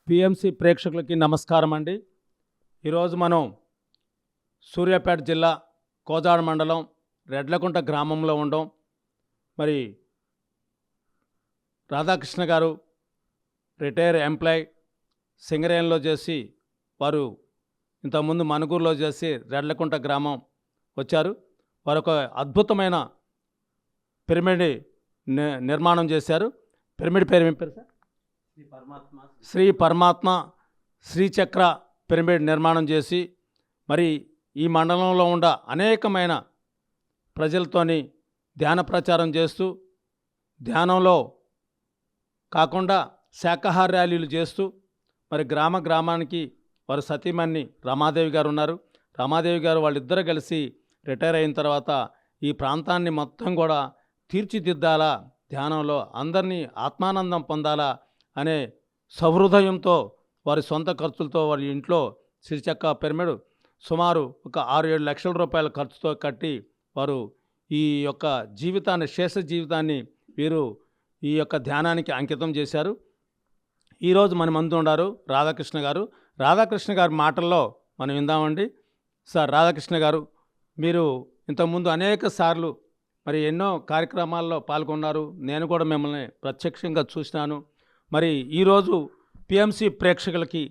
PMC ప్రేక్షకులకి నమస్కారం అండి. ఈరోజు మనం సూర్యాపేట జిల్లా కోదాడ మండలం రెడ్లకుంట గ్రామంలో ఉండం. మరి రాధాకృష్ణ గారు రిటైర్ ఎంప్లాయ్ సింగరేణిలో చేసి వారు ఇంతకుముందు మనుగూరులో చేసి రెడ్లకుంట గ్రామం వచ్చారు. వారు ఒక అద్భుతమైన పిరమిడ్ నిర్మాణం చేశారు. పిరమిడ్ పేరు ఏం పేరు సార్? శ్రీ పరమాత్మ శ్రీచక్ర పిరమిడ్ నిర్మాణం చేసి మరి ఈ మండలంలో ఉండ అనేకమైన ప్రజలతోని ధ్యాన ప్రచారం చేస్తూ, ధ్యానంలో కాకుండా శాకాహార ర్యాలీలు చేస్తూ మరి గ్రామానికి వారు సతీమణి రమాదేవి గారు ఉన్నారు. రమాదేవి గారు వాళ్ళిద్దరూ కలిసి రిటైర్ అయిన తర్వాత ఈ ప్రాంతాన్ని మొత్తం కూడా తీర్చిదిద్దాలా, ధ్యానంలో అందరినీ ఆత్మానందం పొందాలా అనే సహృదయంతో వారి సొంత ఖర్చులతో వారి ఇంట్లో శ్రీచక్ర పిరమిడ్ సుమారు ఒక 6-7 లక్షల రూపాయల ఖర్చుతో కట్టి వారు ఈ యొక్క జీవితాన్ని, శేష జీవితాన్ని వీరు ఈ యొక్క ధ్యానానికి అంకితం చేశారు. ఈరోజు మన ముందు ఉన్నారు రాధాకృష్ణ గారు. రాధాకృష్ణ గారి మాటల్లో మనం విందామండి. సార్ రాధాకృష్ణ గారు, మీరు ఇంతకుముందు అనేక సార్లు మరి ఎన్నో కార్యక్రమాల్లో పాల్గొన్నారు. నేను కూడా మిమ్మల్ని ప్రత్యక్షంగా చూసినాను. మరి ఈరోజు పిఎంసి ప్రేక్షకులకి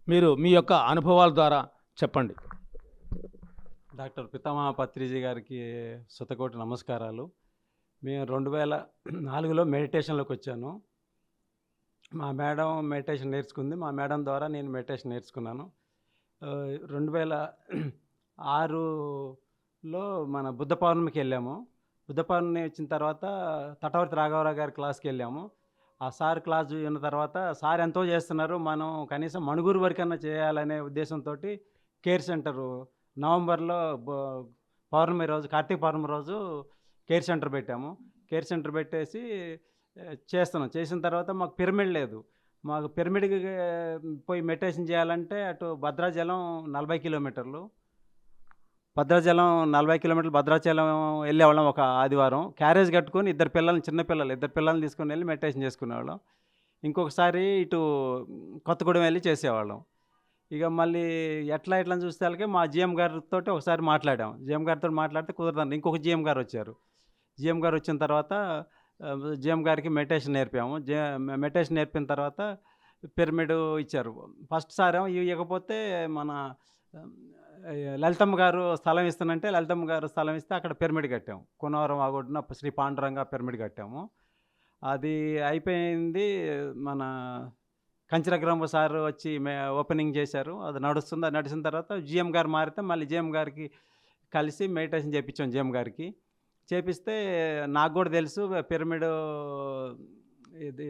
మీరు మీ యొక్క అనుభవాల ద్వారా చెప్పండి. డాక్టర్ పితామహ పత్రిజీ గారికి శతకోటి నమస్కారాలు. మేము 2004లో మెడిటేషన్లోకి వచ్చాను. మా మేడం మెడిటేషన్ నేర్చుకుంది. మా మేడం ద్వారా నేను మెడిటేషన్ నేర్చుకున్నాను. 2006లో మన బుద్ధ పౌర్ణమికి వెళ్ళాము. బుద్ధ పౌర్ణమి వచ్చిన తర్వాత తటవర్తి రాఘవరావు గారి క్లాస్కి వెళ్ళాము. ఆ సార్ క్లాస్ విన్న తర్వాత సార్ ఎంతో చేస్తున్నారు, మనం కనీసం మణుగూరు వరకన్నా చేయాలనే ఉద్దేశంతో కేర్ సెంటరు నవంబర్లో పౌర్ణమి రోజు, కార్తీక పౌర్ణమి రోజు కేర్ సెంటర్ పెట్టాము. కేర్ సెంటర్ పెట్టేసి చేస్తున్నాం. చేసిన తర్వాత మాకు పిరమిడ్ లేదు. మాకు పిరమిడ్కి పోయి మెడిటేషన్ చేయాలంటే అటు భద్రాచలం 40 కిలోమీటర్లు, భద్రాచలం వెళ్ళేవాళ్ళం. ఒక ఆదివారం క్యారేజ్ కట్టుకొని ఇద్దరు పిల్లల్ని తీసుకొని వెళ్ళి మెడిటేషన్ చేసుకునేవాళ్ళం. ఇంకొకసారి ఇటు కొత్తగూడెం వెళ్ళి చేసేవాళ్ళం. ఇక మళ్ళీ ఎట్లా చూస్తే వాళ్ళకి మా జిఎం గారితో ఒకసారి మాట్లాడాం. జిఎం గారితో మాట్లాడితే కుదరదండి. ఇంకొక జిఎం గారు వచ్చారు. జిఎం గారు వచ్చిన తర్వాత జిఎం గారికి మెడిటేషన్ నేర్పాము. మెడిటేషన్ నేర్పిన తర్వాత పిరమిడ్ ఇచ్చారు. ఫస్ట్ సారి ఇవ్వకపోతే మన లలితమ్మ గారు స్థలం ఇస్తానంటే లలితమ్మ గారు స్థలం ఇస్తే అక్కడ పిరమిడ్ కట్టాము. కొనవరం ఆగొడ్డున శ్రీ పాండురంగ పిరమిడ్ కట్టాము. అది అయిపోయింది. మన కంచరగ్రంథ సార్ వచ్చి ఓపెనింగ్ చేశారు. అది నడుస్తుంది. అది నడిచిన తర్వాత జిఎం గారు మారితే మళ్ళీ జిఎం గారికి కలిసి మెడిటేషన్ చేయించాం. జిఎం గారికి చేపిస్తే నాకు కూడా తెలుసు పిరమిడ్ ఇది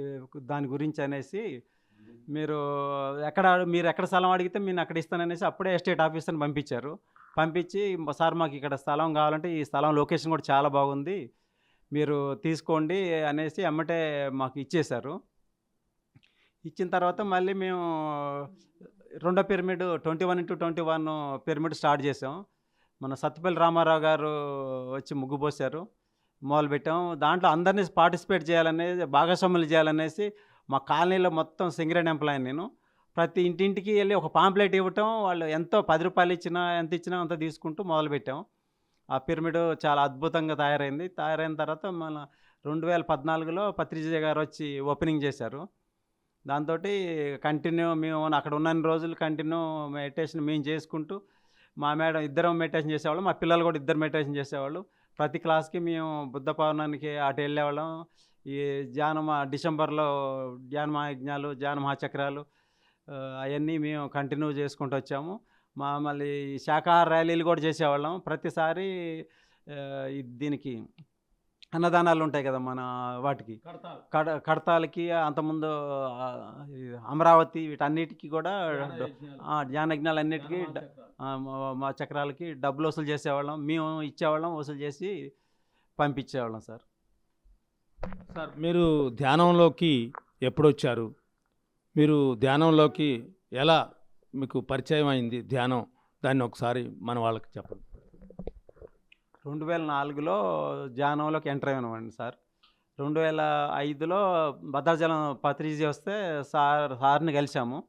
దాని గురించి అనేసి, మీరు ఎక్కడ స్థలం అడిగితే నేను అక్కడ ఇస్తాననేసి అప్పుడే ఎస్టేట్ ఆఫీసర్ని పంపించారు. పంపించి సార్ మాకు ఇక్కడ స్థలం కావాలంటే ఈ స్థలం లొకేషన్ కూడా చాలా బాగుంది, మీరు తీసుకోండి అనేసి ఎమ్మటే మాకు ఇచ్చేశారు. ఇచ్చిన తర్వాత మళ్ళీ మేము రెండో పిరమిడ్ 21x21 పిరమిడ్ స్టార్ట్ చేసాం. మన సత్తుపల్లి రామారావు గారు వచ్చి ముగ్గు పోసారు, మొదలుపెట్టాం. దాంట్లో అందరినీ పార్టిసిపేట్ చేయాలనేసి, భాగస్వాములు చేయాలనేసి మా కాలనీలో మొత్తం సింగరేణి ఎంప్లాయ్ నేను. ప్రతి ఇంటింటికి వెళ్ళి ఒక పాంప్లెట్ ఇవ్వటం, వాళ్ళు ఎంతో 10 రూపాయలు ఇచ్చినా ఎంత ఇచ్చినా అంత తీసుకుంటూ మొదలుపెట్టాం. ఆ పిరమిడ్ చాలా అద్భుతంగా తయారైంది. తయారైన తర్వాత మన 2014లో పత్రిజీ గారు వచ్చి ఓపెనింగ్ చేశారు. దాంతో కంటిన్యూ మేము అక్కడ ఉన్నన్ని రోజులు కంటిన్యూ మెడిటేషన్ మేము చేసుకుంటూ, మా మేడం ఇద్దరం మెడిటేషన్ చేసేవాళ్ళం, మా పిల్లలు కూడా ఇద్దరు మెడిటేషన్ చేసేవాళ్ళు. ప్రతి క్లాస్కి మేము బుద్ధ పౌర్ణానికి అటు వెళ్ళేవాళ్ళం. ఈ డిసెంబర్లో ధ్యాన మహాయజ్ఞాలు, ధ్యాన మహాచక్రాలు అవన్నీ మేము కంటిన్యూ చేసుకుంటూ వచ్చాము. మళ్ళీ శాకాహార ర్యాలీలు కూడా చేసేవాళ్ళం. ప్రతిసారి దీనికి అన్నదానాలు ఉంటాయి కదా మన వాటికి, కడతాలకి, అంతకుముందు అమరావతి, వీటన్నిటికీ కూడా ధ్యానయజ్ఞాలు అన్నిటికీ మా చక్రాలకి డబ్బులు వసూలు చేసేవాళ్ళం. మేము ఇచ్చేవాళ్ళం, వసూలు చేసి పంపించేవాళ్ళం. సార్ మీరు ధ్యానంలోకి ఎప్పుడు వచ్చారు? మీరు ధ్యానంలోకి ఎలా మీకు పరిచయం అయింది ధ్యానం? దాన్ని ఒకసారి మన వాళ్ళకి చెప్పండి. 2004లో ధ్యానంలోకి ఎంటర్ అయినామండి సార్. 2005లో భద్రాచలం పత్రిజీ వస్తే సార్ని కలిసాము.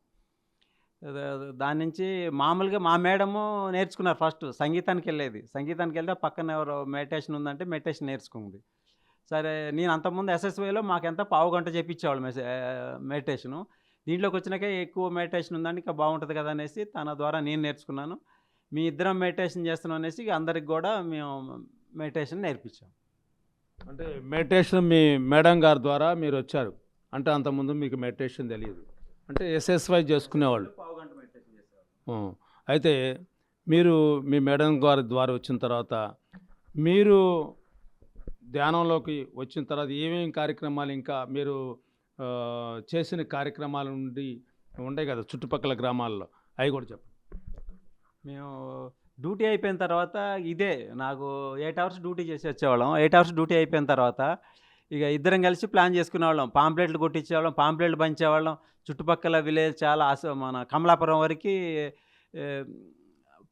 దాని నుంచి మామూలుగా మా మేడము నేర్చుకున్నారు ఫస్ట్ సంగీతానికెళ్ళేది. సంగీతానికెళ్తే పక్కన ఎవరో మెడిటేషన్ ఉందంటే మెడిటేషన్ నేర్చుకుంది. సరే నేను అంతకుముందు ఎస్ఎస్‌వైలో మాకెంత పావుగంట చేపిచ్చేవాళ్ళు మెడిటేషను. దీంట్లోకొచ్చినాక ఎక్కువ మెడిటేషన్ ఉందంటే ఇంకా బావుంటది కదా! అనేసి తన ద్వారా నేను నేర్చుకున్నాను. మీ ఇద్దరం మెడిటేషన్ చేస్తున్నాం అనేసి ఇక అందరికి గూడా మేము మెడిటేషన్ నేర్పించాం. అంటే మెడిటేషన్ మీ మేడం గారి ద్వారా మీరొచ్చారు. అంటే అంతకుముందు మీకు మెడిటేషన్ తెలీదు. అంటే ఎస్ఎస్‌వై చేసుకునేవాళ్ళు. పావుగంట మెడిటేషన్ చేసేవాళ్ళం. హ్మ్. అయితే మీరు మీ మేడం గారి ద్వారా వచ్చిన తర్వాత, మీరు ధ్యానంలోకి వచ్చిన తర్వాత ఏమేం కార్యక్రమాలు ఇంకా మీరు చేసిన కార్యక్రమాల నుండి ఉంటాయి కదా చుట్టుపక్కల గ్రామాల్లో, అవి కూడా చెప్పండి. మేము డ్యూటీ అయిపోయిన తర్వాత ఇదే నాకు 8 అవర్స్ డ్యూటీ చేసి వచ్చేవాళ్ళం. 8 అవర్స్ డ్యూటీ అయిపోయిన తర్వాత ఇక ఇద్దరం కలిసి ప్లాన్ చేసుకునేవాళ్ళం. పాంప్లెట్లు కొట్టించేవాళ్ళం, పాంప్లెట్లు పంచేవాళ్ళం. చుట్టుపక్కల విలేజ్ చాలా మన కమలాపురం వరకి ఆహ్,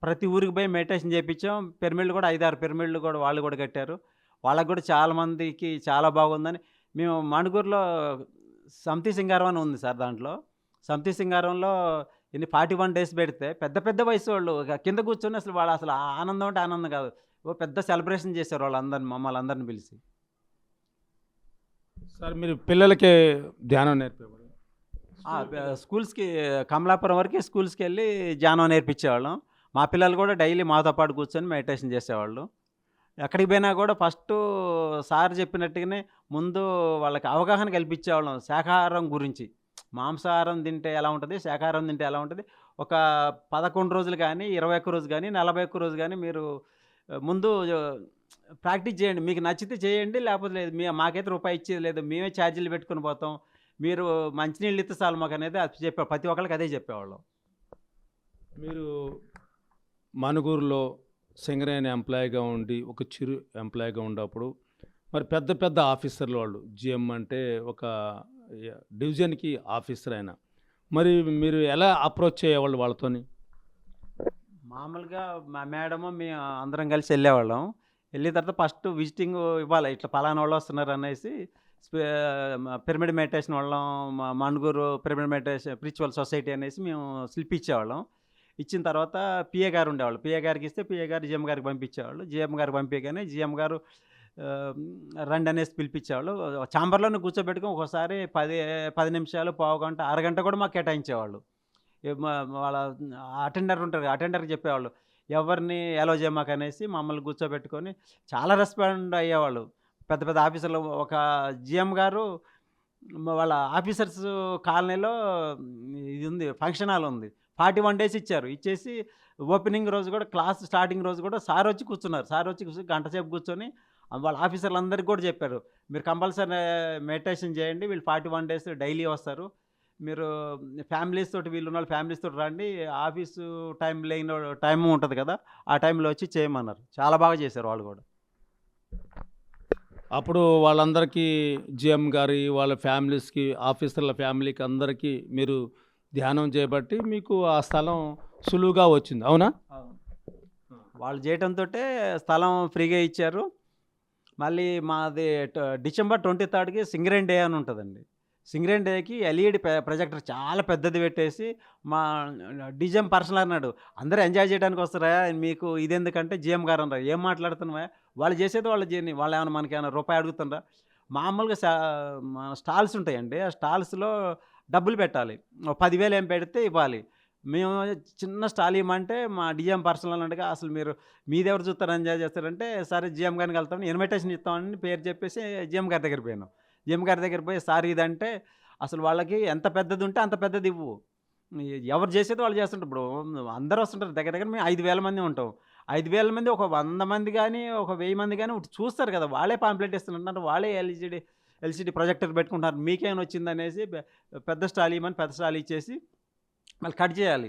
ప్రతి ఊరికి పోయి మెడిటేషన్ చేపిచ్చాం. పిరమిడ్లు కూడా 5, 6 పిరమిడ్లు కూడా వాళ్ళు కూడా కట్టారు. వాళ్ళకి కూడా చాలా మందికి చాలా బాగుందని మేము మణుగూరులో సమితి సింగారం అని ఉంది సార్ దాంట్లో. సమితి సింగారంలో 41 డేస్ పెడితే పెద్ద పెద్ద వయసోళ్ళు ఇక కింద కూర్చొని అసలు వాళ్ళు అసలు ఆనందం అంటే ఆనందం కాదు. ఓ పెద్ద సెలబ్రేషన్ చేశారు వాళ్ళందరిని మమ్మల్ని అందరిని పిలిచి. సార్ మీరు పిల్లలకి ధ్యానం నేర్పేవారు. స్కూల్స్‌కి కమలాపురం వరకి స్కూల్స్‌కెళ్ళి ధ్యానం నేర్పించేవాళ్ళం. మా పిల్లలు కూడా డైలీ మాతో పాటు కూర్చొని మెడిటేషన్ చేసేవాళ్ళు. ఎక్కడికి పోయినా కూడా ఫస్టు సార్ చెప్పినట్టుగానే ముందు వాళ్ళకి అవగాహన కల్పించేవాళ్ళం శాకాహారం గురించి. మాంసాహారం తింటే ఎలా ఉంటది? శాకాహారం తింటే ఎలా ఉంటది? ఒక 11 రోజులు గానీ, 21 రోజు గానీ, 41 రోజు గానీ మీరు ముందు ప్రాక్టీస్ చేయండి. మీకు నచ్చితే చేయండి. లేకపోతే లేదు. మాకైతే రూపాయి ఇచ్చేది లేదు. మేమే ఛార్జీలు పెట్టుకొని పోతాం. మీరు మంచినీళ్ళు ఇస్తే చాలు మాకనేది అది చెప్పాం. ప్రతి ఒక్కళ్ళకి అదే చెప్పేవాళ్ళం. మీరు మణుగూరులో సింగరేణి ఎంప్లాయీగా ఉండి, ఒక చిరు ఎంప్లాయీగా ఉన్నప్పుడు మరి పెద్ద పెద్ద ఆఫీసర్లు వాళ్ళు జీఎం అంటే ఒక డివిజన్‌కి ఆఫీసర్ ఆయన. మరి మీరు ఎలా అప్రోచ్ అయ్యేవాళ్ళు వాళ్ళతోని? మామూలుగా మా మేడము, మేము అందరం కలిసి ఎళ్ళేవాళ్ళం. ఎళ్ళిన తర్వాత ఫస్ట్ విజిటింగ్ ఇవ్వాలి. ఇట్లా పలానా వాళ్ళొస్తున్నారనేసి స్పే పిరమిడ్ మెడిటేషన్ వాళ్ళం, Manuguru pyramid meditation spiritual society అనేసి మేము స్లిప్ ఇచ్చేవాళ్ళం. ఇచ్చిన తర్వాత పిఏ గారు ఉండేవాళ్ళు. పిఏ గారికి ఇస్తే పిఏ గారు జీఎం గారికి పంపించేవాళ్ళు. జీఎం గారికి పంపియగానే జీఎం గారు రండనేసి పిలిపించేవాళ్ళు. చాంబర్‌లోనే కూర్చోబెట్టుకొని ఒక్కోసారి 10 నిమిషాలు, పావుగంట, అరగంట కూడా మాకు కేటాయించేవాళ్ళు. వాళ్ళ అటెండర్ ఉంటారు. అటెండర్‌కి చెప్పేవాళ్ళు. ఎవరిని అలో చేయమాకనేసి మమ్మల్ని కూర్చోబెట్టుకొని చాలా రెస్పాండ్ అయ్యేవాళ్ళు. పెద్ద పెద్ద ఆఫీసర్లు ఒక జీఎం గారు వాళ్ళ ఆఫీసర్స్ కాలనీలో ఇది ఉంది, ఫంక్షన్ హాల్ ఉంది. 41 డేస్ ఇచ్చారు. ఇచ్చేసి ఓపెనింగ్ రోజు కూడా క్లాస్ స్టార్టింగ్ రోజు కూడా సార్ వచ్చి కూర్చున్నారు. సార్ వచ్చి గంట సేపు కూర్చొని వాళ్ళ ఆఫీసర్లందరికీ కూడా చెప్పారు. మీరు కంపల్సరీ మెడిటేషన్ చేయండి. వీళ్ళు 41 డేస్ డైలీ వస్తారు. మీరు ఫ్యామిలీస్ తోటి వీళ్ళున్నోళ్ళు ఫ్యామిలీస్ తోటి రండి. ఆఫీసు టైం లేని టైము ఉంటది కదా! ఆ టైంలో వచ్చి చేయమన్నారు. చాలా బాగా చేశారు వాళ్ళు కూడా. అప్పుడు వాళ్ళందరికీ జీఎం గారి వాళ్ళ ఫ్యామిలీస్‌కి, ఆఫీసర్ల ఫ్యామిలీకి అందరికీ మీరు ధ్యానం చేయబట్టి మీకు ఆ స్థలం సులువుగా వచ్చింది. అవునా? అవును. వాళ్ళు చేయటంతోటే స్థలం ఫ్రీగా ఇచ్చారు. మళ్ళీ మాది డిసెంబర్ 23కి సింగరేణి డే అని ఉంటదండి. సింగరేణి డేకి ఎల్ఈడి ప్రొజెక్టర్ చాలా పెద్దది పెట్టేసి మా డీజీఎం పర్సనల్ అన్నాడు. "అందరూ ఎంజాయ్ చేయడానికి వస్తారా? మీకు ఇదెందుకంటే" జీఎం గారు అన్నారు. "ఏం మాట్లాడుతున్నావా? వాళ్ళు చేసేది వాళ్ళ జర్నీ. వాళ్ళేమన్నా మనకేమన్నా రూపాయి అడుగుతుండ్రా?" మామూలుగా మన స్టాల్స్ ఉంటాయండి. ఆ స్టాల్స్‌లో డబ్బులు పెట్టాలి. ఓ 10,000 ఏం పెడితే ఇవ్వాలి. మేము చిన్న స్టాల్ ఇయ్యమంటే మా డీఎం పర్సనల్ అన్నట్టుగా "అసలు మీరు మీదెవరు చూస్తారు ఎంజాయ్ చేస్తారంటే" సరే జీఎం గారికి వెళ్తాం, ఇన్విటేషన్ ఇస్తామని పేరు చెప్పేసి జీఎం గారి దగ్గరికి పోయినాం. జీఎం గారి దగ్గర పోయి "సార్ ఇదంటే" అసలు వాళ్ళకి ఎంత పెద్దది ఉంటే అంత పెద్దది ఇవ్వు. ఎవరు చేసేది వాళ్ళు చేస్తుంటారు. ఇప్పుడు అందరూ వస్తుంటారు. దగ్గర దగ్గర మేము 5,000 మంది ఉంటాం. 5,000 మంది ఒక 100 మంది గానీ, ఒక 1000 మంది గానీ చూస్తారు కదా! వాళ్ళే పాంప్లెట్ ఇస్తున్నారు. వాళ్ళే ఎల్‌సీడీ ప్రొజెక్టర్ పెట్టుకుంటున్నారు. మీకేమైనా వచ్చిందనేసి పెద్ద స్టాల్ ఇయ్యమని పెద్ద స్టాల్ ఇచ్చేసి మళ్ళీ కట్ చేయాలి.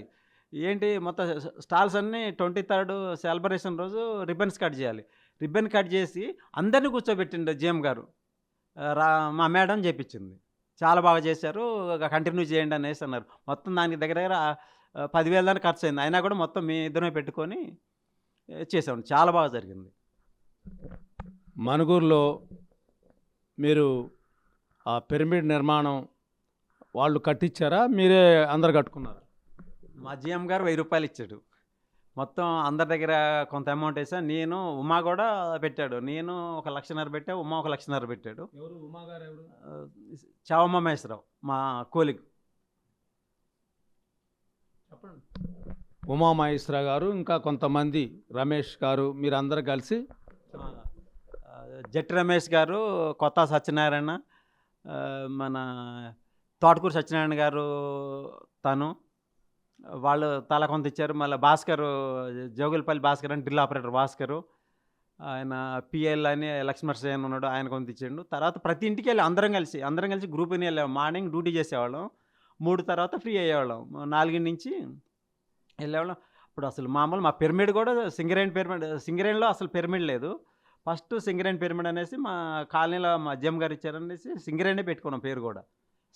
ఏంటి మొత్తం స్టాల్స్ అన్నీ 23rd సెలబ్రేషన్ రోజు రిబ్బన్స్ కట్ చేయాలి. రిబ్బన్ కట్ చేసి అందరిని కూర్చోబెట్టిండు జీఎం గారు. రా మా మేడం చేపిచ్చింది. చాలా బాగా చేశారు. కంటిన్యూ చేయండి అనేసి అన్నారు. మొత్తం దానికి దగ్గర దగ్గర 10,000 దాకా ఖర్చయింది. అయినా కూడా మొత్తం మేము ఇద్దరమే పెట్టుకొని చేసాం. చాలా బాగా జరిగింది. మణుగూరులో మీరు ఆ పిరమిడ్ నిర్మాణం వాళ్ళు కట్టించారా? మీరే అందరు కట్టుకున్నారా? మా జీఎం గారు 1000 రూపాయలు ఇచ్చాడు. మొత్తం అందరి దగ్గర కొంత అమౌంట్ వేసా. నేను ఉమా కూడా పెట్టాడు. నేను ఒక 1,50,000 పెట్టా. ఉమా ఒక 1,50,000 పెట్టాడు. ఎవరు ఉమా గారు ఎవరు? చావమ్మ మహేశ్వరరావు మా కోలిగ్. చెప్పండి. ఉమా మహేశ్వర గారు, ఇంకా కొంతమంది, రమేష్ గారు, మీరందరూ కలిసి జట్టి రమేష్ గారు, కొత్త సత్యనారాయణ, మన తోటకూరు సత్యనారాయణ గారు, తను వాళ్ళు తల కొంత ఇచ్చారు. మళ్ళీ భాస్కర్, జోగులపల్లి భాస్కర్ అని డ్రిల్ ఆపరేటర్ భాస్కరు, ఆయన పిఎల్ అని లక్ష్మణ్ ఉన్నాడు, ఆయన కొంత ఇచ్చాడు. తర్వాత ప్రతి ఇంటికి వెళ్ళి అందరం కలిసి గ్రూప్ అని వెళ్ళాము. మార్నింగ్ డ్యూటీ చేసేవాళ్ళం, 3 తర్వాత ఫ్రీ అయ్యేవాళ్ళం, 4 నుంచి వెళ్ళేవాళ్ళం. ఇప్పుడు అసలు మామూలు మా పిరమిడ్ కూడా సింగరేణిలో అసలు పిరమిడ్ లేదు. ఫస్ట్ సింగరేణి పిరమిడ్ అనేసి మా కాలనీలో మా అజ్జం గారు ఇచ్చారనేసి సింగరేణి పెట్టుకున్నాం పేరు కూడా.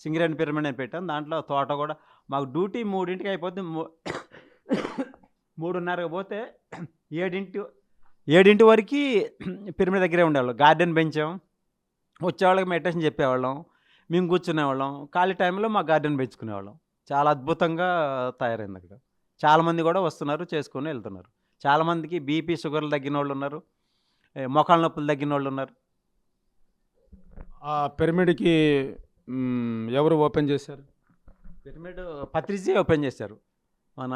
సింగరేణి పిరమిడ్ అని పెట్టాం. దాంట్లో తోట కూడా మాకు డ్యూటీ 3ంటికి అయిపోతే 3:30కి పోతే 7 వరకు పిరమిడ్ దగ్గరే ఉండేవాళ్ళం. గార్డెన్ పెంచాం, వచ్చేవాళ్ళకి మెడిటేషన్ చెప్పేవాళ్ళం, మేము కూర్చునేవాళ్ళం. ఖాళీ టైంలో మా గార్డెన్ పెంచుకునేవాళ్ళం. చాలా అద్భుతంగా తయారైంది అక్కడ. చాలామంది కూడా వస్తున్నారు, చేసుకొని వెళ్తున్నారు. చాలామందికి బీపీ షుగర్లు తగ్గిన వాళ్ళు ఉన్నారు, మోకాళ్ళ నొప్పులు తగ్గిన వాళ్ళు ఉన్నారు. ఆ పిరమిడ్కి ఎవరు ఓపెన్ చేశారు? పిరమిడ్ పత్రిజీ ఓపెన్ చేశారు మన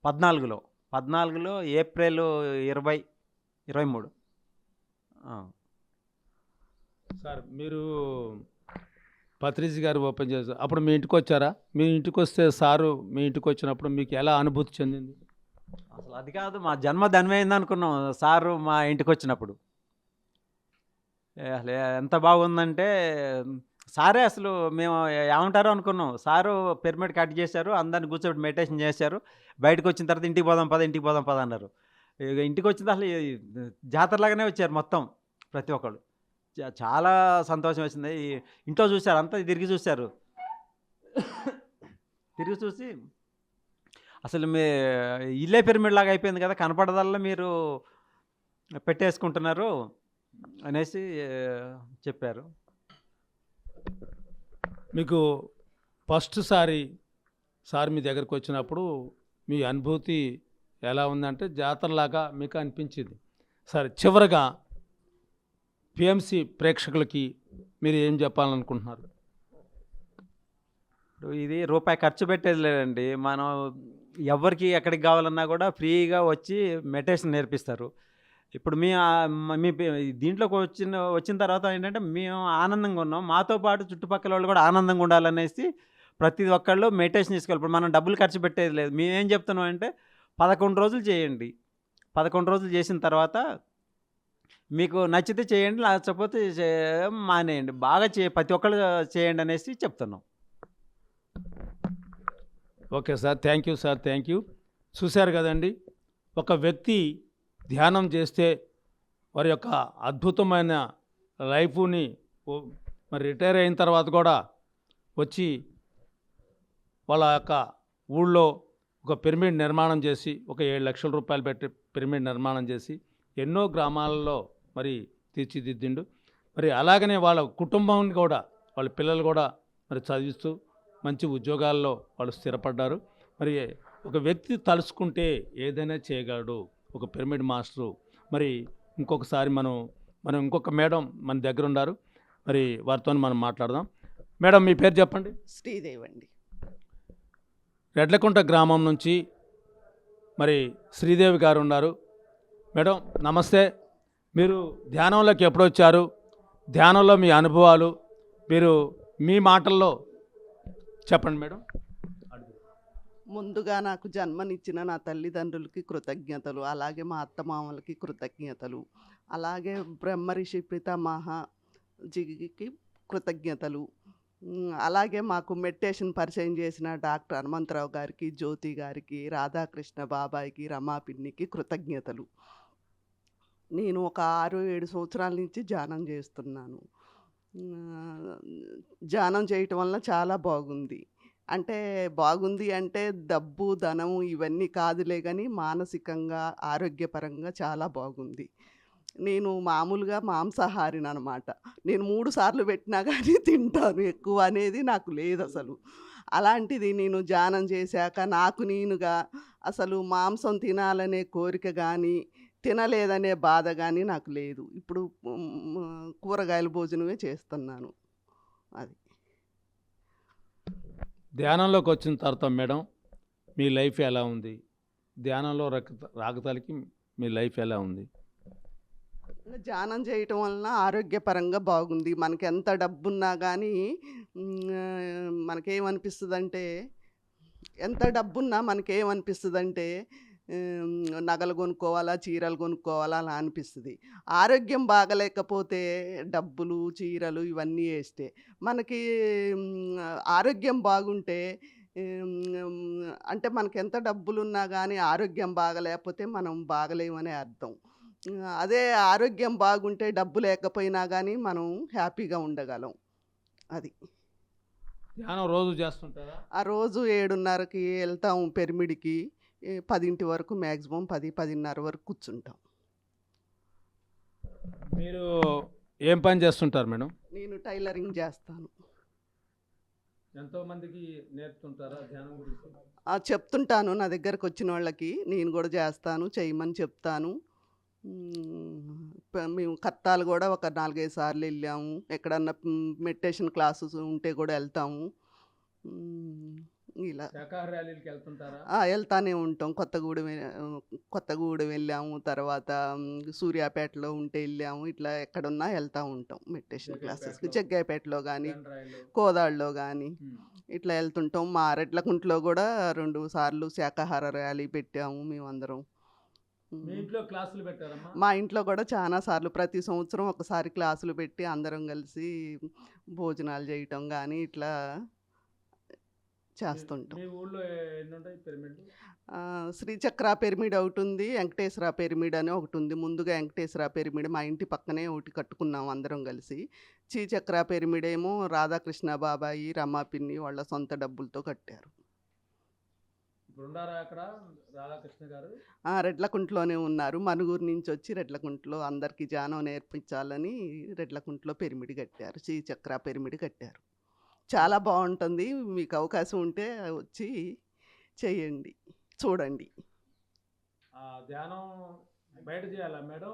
14లో ఏప్రిల్ 23. సార్, మీరు పత్రిజీ గారు ఓపెన్ చేశారు, అప్పుడు మీ ఇంటికి వచ్చారా? మీ ఇంటికి వస్తే సారు మీ ఇంటికి వచ్చినప్పుడు మీకు ఎలా అనుభూతి చెందింది? అసలు అది కాదు, మా జన్మ ధన్యమైంది అనుకున్నాం సారు మా ఇంటికి వచ్చినప్పుడు. అసలు ఎంత బాగుందంటే సారే అసలు మేము ఏమంటారో అనుకున్నాం. సారు పిరమిడ్ కట్ చేశారు, అందరిని కూర్చోబెట్టి మెడిటేషన్ చేశారు. బయటకు వచ్చిన తర్వాత ఇంటికి పోదాం పద అన్నారు. ఇక ఇంటికి వచ్చిన అసలు జాతరలాగానే వచ్చారు మొత్తం ప్రతి ఒక్కళ్ళు. చాలా సంతోషం వచ్చింది. ఇంట్లో చూశారు, అంతా తిరిగి చూశారు. తిరిగి చూసి అసలు ఇల్లే పిరమిడ్ లాగా అయిపోయింది కదా, కనపడదల్లా మీరు పెట్టేసుకుంటున్నారు అనేసి చెప్పారు. మీకు ఫస్ట్ సార్ మీ దగ్గరికి వచ్చినప్పుడు మీ అనుభూతి ఎలా ఉందంటే జాతరలాగా మీకు అనిపించింది. సరే, చివరగా పిఎంసి ప్రేక్షకులకి మీరు ఏం చెప్పాలనుకుంటున్నారు? ఇది రూపాయి ఖర్చు పెట్టేది లేదండి. మనం ఎవరికి ఎక్కడికి కావాలన్నా కూడా ఫ్రీగా వచ్చి మెడిటేషన్ నేర్పిస్తారు. ఇప్పుడు మీ దీంట్లోకి వచ్చిన తర్వాత ఏంటంటే మేము ఆనందంగా ఉన్నాం, మాతో పాటు చుట్టుపక్కల వాళ్ళు కూడా ఆనందంగా ఉండాలనేసి ప్రతి ఒక్కళ్ళు మెడిటేషన్ తీసుకోవాలి. ఇప్పుడు మనం డబ్బులు ఖర్చు పెట్టేది లేదు. మేమేం చెప్తున్నాం అంటే 11 రోజులు చేయండి. 11 రోజులు చేసిన తర్వాత మీకు నచ్చితే చేయండి, లేకపోతే మానేయండి. బాగా ప్రతి ఒక్కళ్ళు చేయండి అనేసి చెప్తున్నాం. Okay sir, thank you sir, thank you. చూశారు కదండి, ఒక వ్యక్తి ధ్యానం చేస్తే వారి యొక్క అద్భుతమైన లైఫ్ని మరి రిటైర్ అయిన తర్వాత కూడా వచ్చి వాళ్ళ యొక్క ఊళ్ళో ఒక పిరమిడ్ నిర్మాణం చేసి ఒక 7 లక్షల రూపాయలు పెట్టి పిరమిడ్ నిర్మాణం చేసి ఎన్నో గ్రామాలలో మరి తీర్చిదిద్దిండు. మరి అలాగనే వాళ్ళ కుటుంబాన్ని కూడా, వాళ్ళ పిల్లలు కూడా మరి చదివిస్తూ మంచి ఉద్యోగాల్లో వాళ్ళు స్థిరపడ్డారు. మరి ఒక వ్యక్తి తలుచుకుంటే ఏదైనా చేయగలడు, ఒక పిరమిడ్ మాస్టరు. మరి ఇంకొకసారి మనం ఇంకొక మేడం మన దగ్గర ఉన్నారు, మరి వారితో మనం మాట్లాడదాం. మేడం, మీ పేరు చెప్పండి. శ్రీదేవి అండి. రెడ్లకుంట గ్రామం నుంచి మరి శ్రీదేవి గారు ఉన్నారు. మేడం నమస్తే. మీరు ధ్యానంలోకి ఎప్పుడు వచ్చారు? ధ్యానంలో మీ అనుభవాలు మీరు మీ మాటల్లో చెప్పండి మేడం. ముందుగా నాకు జన్మనిచ్చిన నా తల్లిదండ్రులకి కృతజ్ఞతలు, అలాగే మా అత్తమామలకి కృతజ్ఞతలు, అలాగే బ్రహ్మర్షి పితామహజీకి కృతజ్ఞతలు, అలాగే మాకు మెడిటేషన్ పరిచయం చేసిన డాక్టర్ హనుమంతరావు గారికి, జ్యోతి గారికి, రాధాకృష్ణ బాబాయికి, రమాపిన్నికి కృతజ్ఞతలు. నేను ఒక 6-7 సంవత్సరాల నుంచి ధ్యానం చేస్తున్నాను. ధ్యానం చేయటం వల్ల చాలా బాగుంది. అంటే డబ్బు, ధనము ఇవన్నీ కాదులే కానీ మానసికంగా, ఆరోగ్యపరంగా చాలా బాగుంది. నేను మామూలుగా మాంసాహారిననమాట. నేను 3 సార్లు పెట్టినా కానీ తింటాను, ఎక్కువ అనేది నాకు లేదు అసలు. అలాంటిది నేను ధ్యానం చేశాక నాకు నేనుగా అసలు మాంసం తినాలనే కోరిక కానీ తినలేదనే బాధ కానీ నాకు లేదు. ఇప్పుడు కూరగాయల భోజనమే చేస్తున్నాను. అది. ధ్యానంలోకి వచ్చిన తర్వాత మేడం మీ లైఫ్ ఎలా ఉంది? ధ్యానంలో రాగతాలకి మీ లైఫ్ ఎలా ఉంది? ధ్యానం చేయటం వలన ఆరోగ్యపరంగా బాగుంది. మనకెంత డబ్బున్నా గానీ మనకేమనిపిస్తదంటే ఎంత డబ్బున్నా మనకేమనిపిస్తదంటే నగలు కొనుక్కోవాలా, చీరలు కొనుక్కోవాలా అలా అనిపిస్తది. ఆరోగ్యం బాగాలేకపోతే డబ్బులు, చీరలు ఇవన్నీ వేస్టే. మనకి ఆరోగ్యం బాగుంటే అంటే మనకెంత డబ్బులున్నా గానీ ఆరోగ్యం బాగాలేకపోతే మనం బాగలేమనే అర్థం. అదే ఆరోగ్యం బాగుంటే డబ్బు లేకపోయినా గానీ మనం హ్యాపీగా ఉండగలం. అది. ధ్యానం రోజు చేస్తుంటారా? ఆ రోజు 7:30కి ఎళ్తాము పిరమిడ్‌కి. 10 వరకు మ్యాక్సిమం 10, 10:30 వరకు కూర్చుంటాం. మీరు ఏం పని చేస్తుంటారు మేడం? నేను టైలరింగ్ చేస్తాను. ఎంతోమందికి నేర్పుతుంటారా ధ్యానం గురించి? చెప్తుంటాను నా దగ్గరకొచ్చినోళ్ళకి. నేను గూడా చేస్తాను, చెయ్యమని చెప్తాను. మేము కత్తాలు గూడా ఒక 4, 5 సార్లు ఎళ్ళాము. ఎక్కడన్నా మెడిటేషన్ క్లాసెస్ ఉంటే గూడా ఎళ్తాము. ఇలా శాకాహార ర్యాలీలకి వెళ్తుంటారా? ఎళ్తానే ఉంటాం. కొత్తగూడెం వెళ్ళాము. తర్వాత సూర్యాపేటలో ఉంటే ఎళ్ళాము. ఇట్లా ఎక్కడున్నా ఎళ్తా ఉంటాం మెడిటేషన్ క్లాసెస్‌కి. జగ్గాయపేటలో గానీ, తండ్రాయిలో. కోదాడలో గానీ హ్మ్. ఇట్లా ఎళ్తుంటాం. మా రెడ్లకుంటలో గూడా 2 సార్లు శాకాహార ర్యాలీ పెట్టాము మేమందరం. మీ ఇంట్లో క్లాసులు పెట్టారమ్మా? మా ఇంట్లో గూడా చానా సార్లు ప్రతి సంవత్సరం ఒకసారి క్లాసులు పెట్టి అందరం కలిసి భోజనాలు చేయటం గానీ ఇట్లా చేస్తుంటాం. మీ ఊళ్ళో ఎన్నుంటాయి పిరమిడ్లు? శ్రీచక్ర పిరమిడ్ ఒకటుంది. వెంకటేశ్వర పిరమిడ్ అని ఒకటుంది. ముందుగా వెంకటేశ్వర పిరమిడ్ మా ఇంటి పక్కనే ఒకటి కట్టుకున్నాం అందరం కలిసి. శ్రీచక్ర పిరమిడ్ ఏమో రాధాకృష్ణ బాబాయి, రమా పిన్ని వాళ్ళ సొంత డబ్బులతో కట్టారు. ఇప్పుడున్నారా అక్కడ రాధాకృష్ణ గారు? రెడ్లకుంటలోనే ఉన్నారు. మనుగూరు నుంచి వచ్చి రెడ్లకుంటలో అందరికీ ధ్యానం నేర్పించాలని రెడ్లకుంటలో పిరమిడ్ కట్టారు. శ్రీచక్ర పిరమిడ్ కట్టారు. చాలా బావుంటుంది. మీకు అవకాశం ఉంటే వచ్చి చేయండి, చూడండి. ధ్యానం బయట చేయాలా మేడం?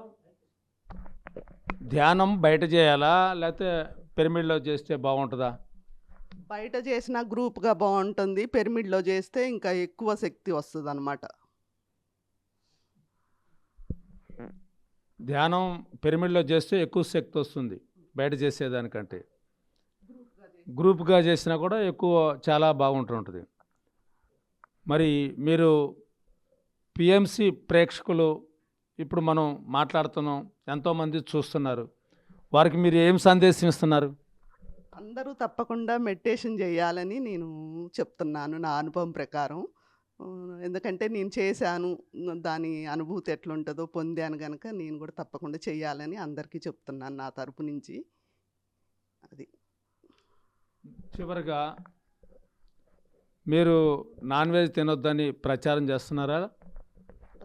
ధ్యానం బయట చేయాలా లేకపోతే పిరమిడ్లో చేస్తే బాగుంటుందా? బయట చేసిన గ్రూప్‌గా బావుంటుంది. పిరమిడ్‌లో చేస్తే ఇంకా ఎక్కువ శక్తి వస్తదనమాట. ధ్యానం పిరమిడ్లో చేస్తే ఎక్కువ శక్తి వస్తుంది బయట చేసేదానికంటే. గ్రూప్గా చేసినా కూడా ఎక్కువ చాలా బాగుంటుంటుంది. మరి మీరు పిఎంసి ప్రేక్షకులు ఇప్పుడు మనం మాట్లాడుతున్నాం, ఎంతోమంది చూస్తున్నారు, వారికి మీరు ఏం సందేశం ఇస్తున్నారు? అందరూ తప్పకుండా మెడిటేషన్ చేయాలని నేను చెప్తున్నాను నా అనుభవం ప్రకారం. ఎందుకంటే నేను చేశాను. దాని అనుభూతి ఎట్లుంటదో పొందాను గనక నేను కూడా తప్పకుండా చేయాలని అందరికీ చెప్తున్నాను నా తరపు నుంచి. అది. చివరిగా మీరు నాన్ వెజ్ తినొద్దని ప్రచారం చేస్తున్నారా?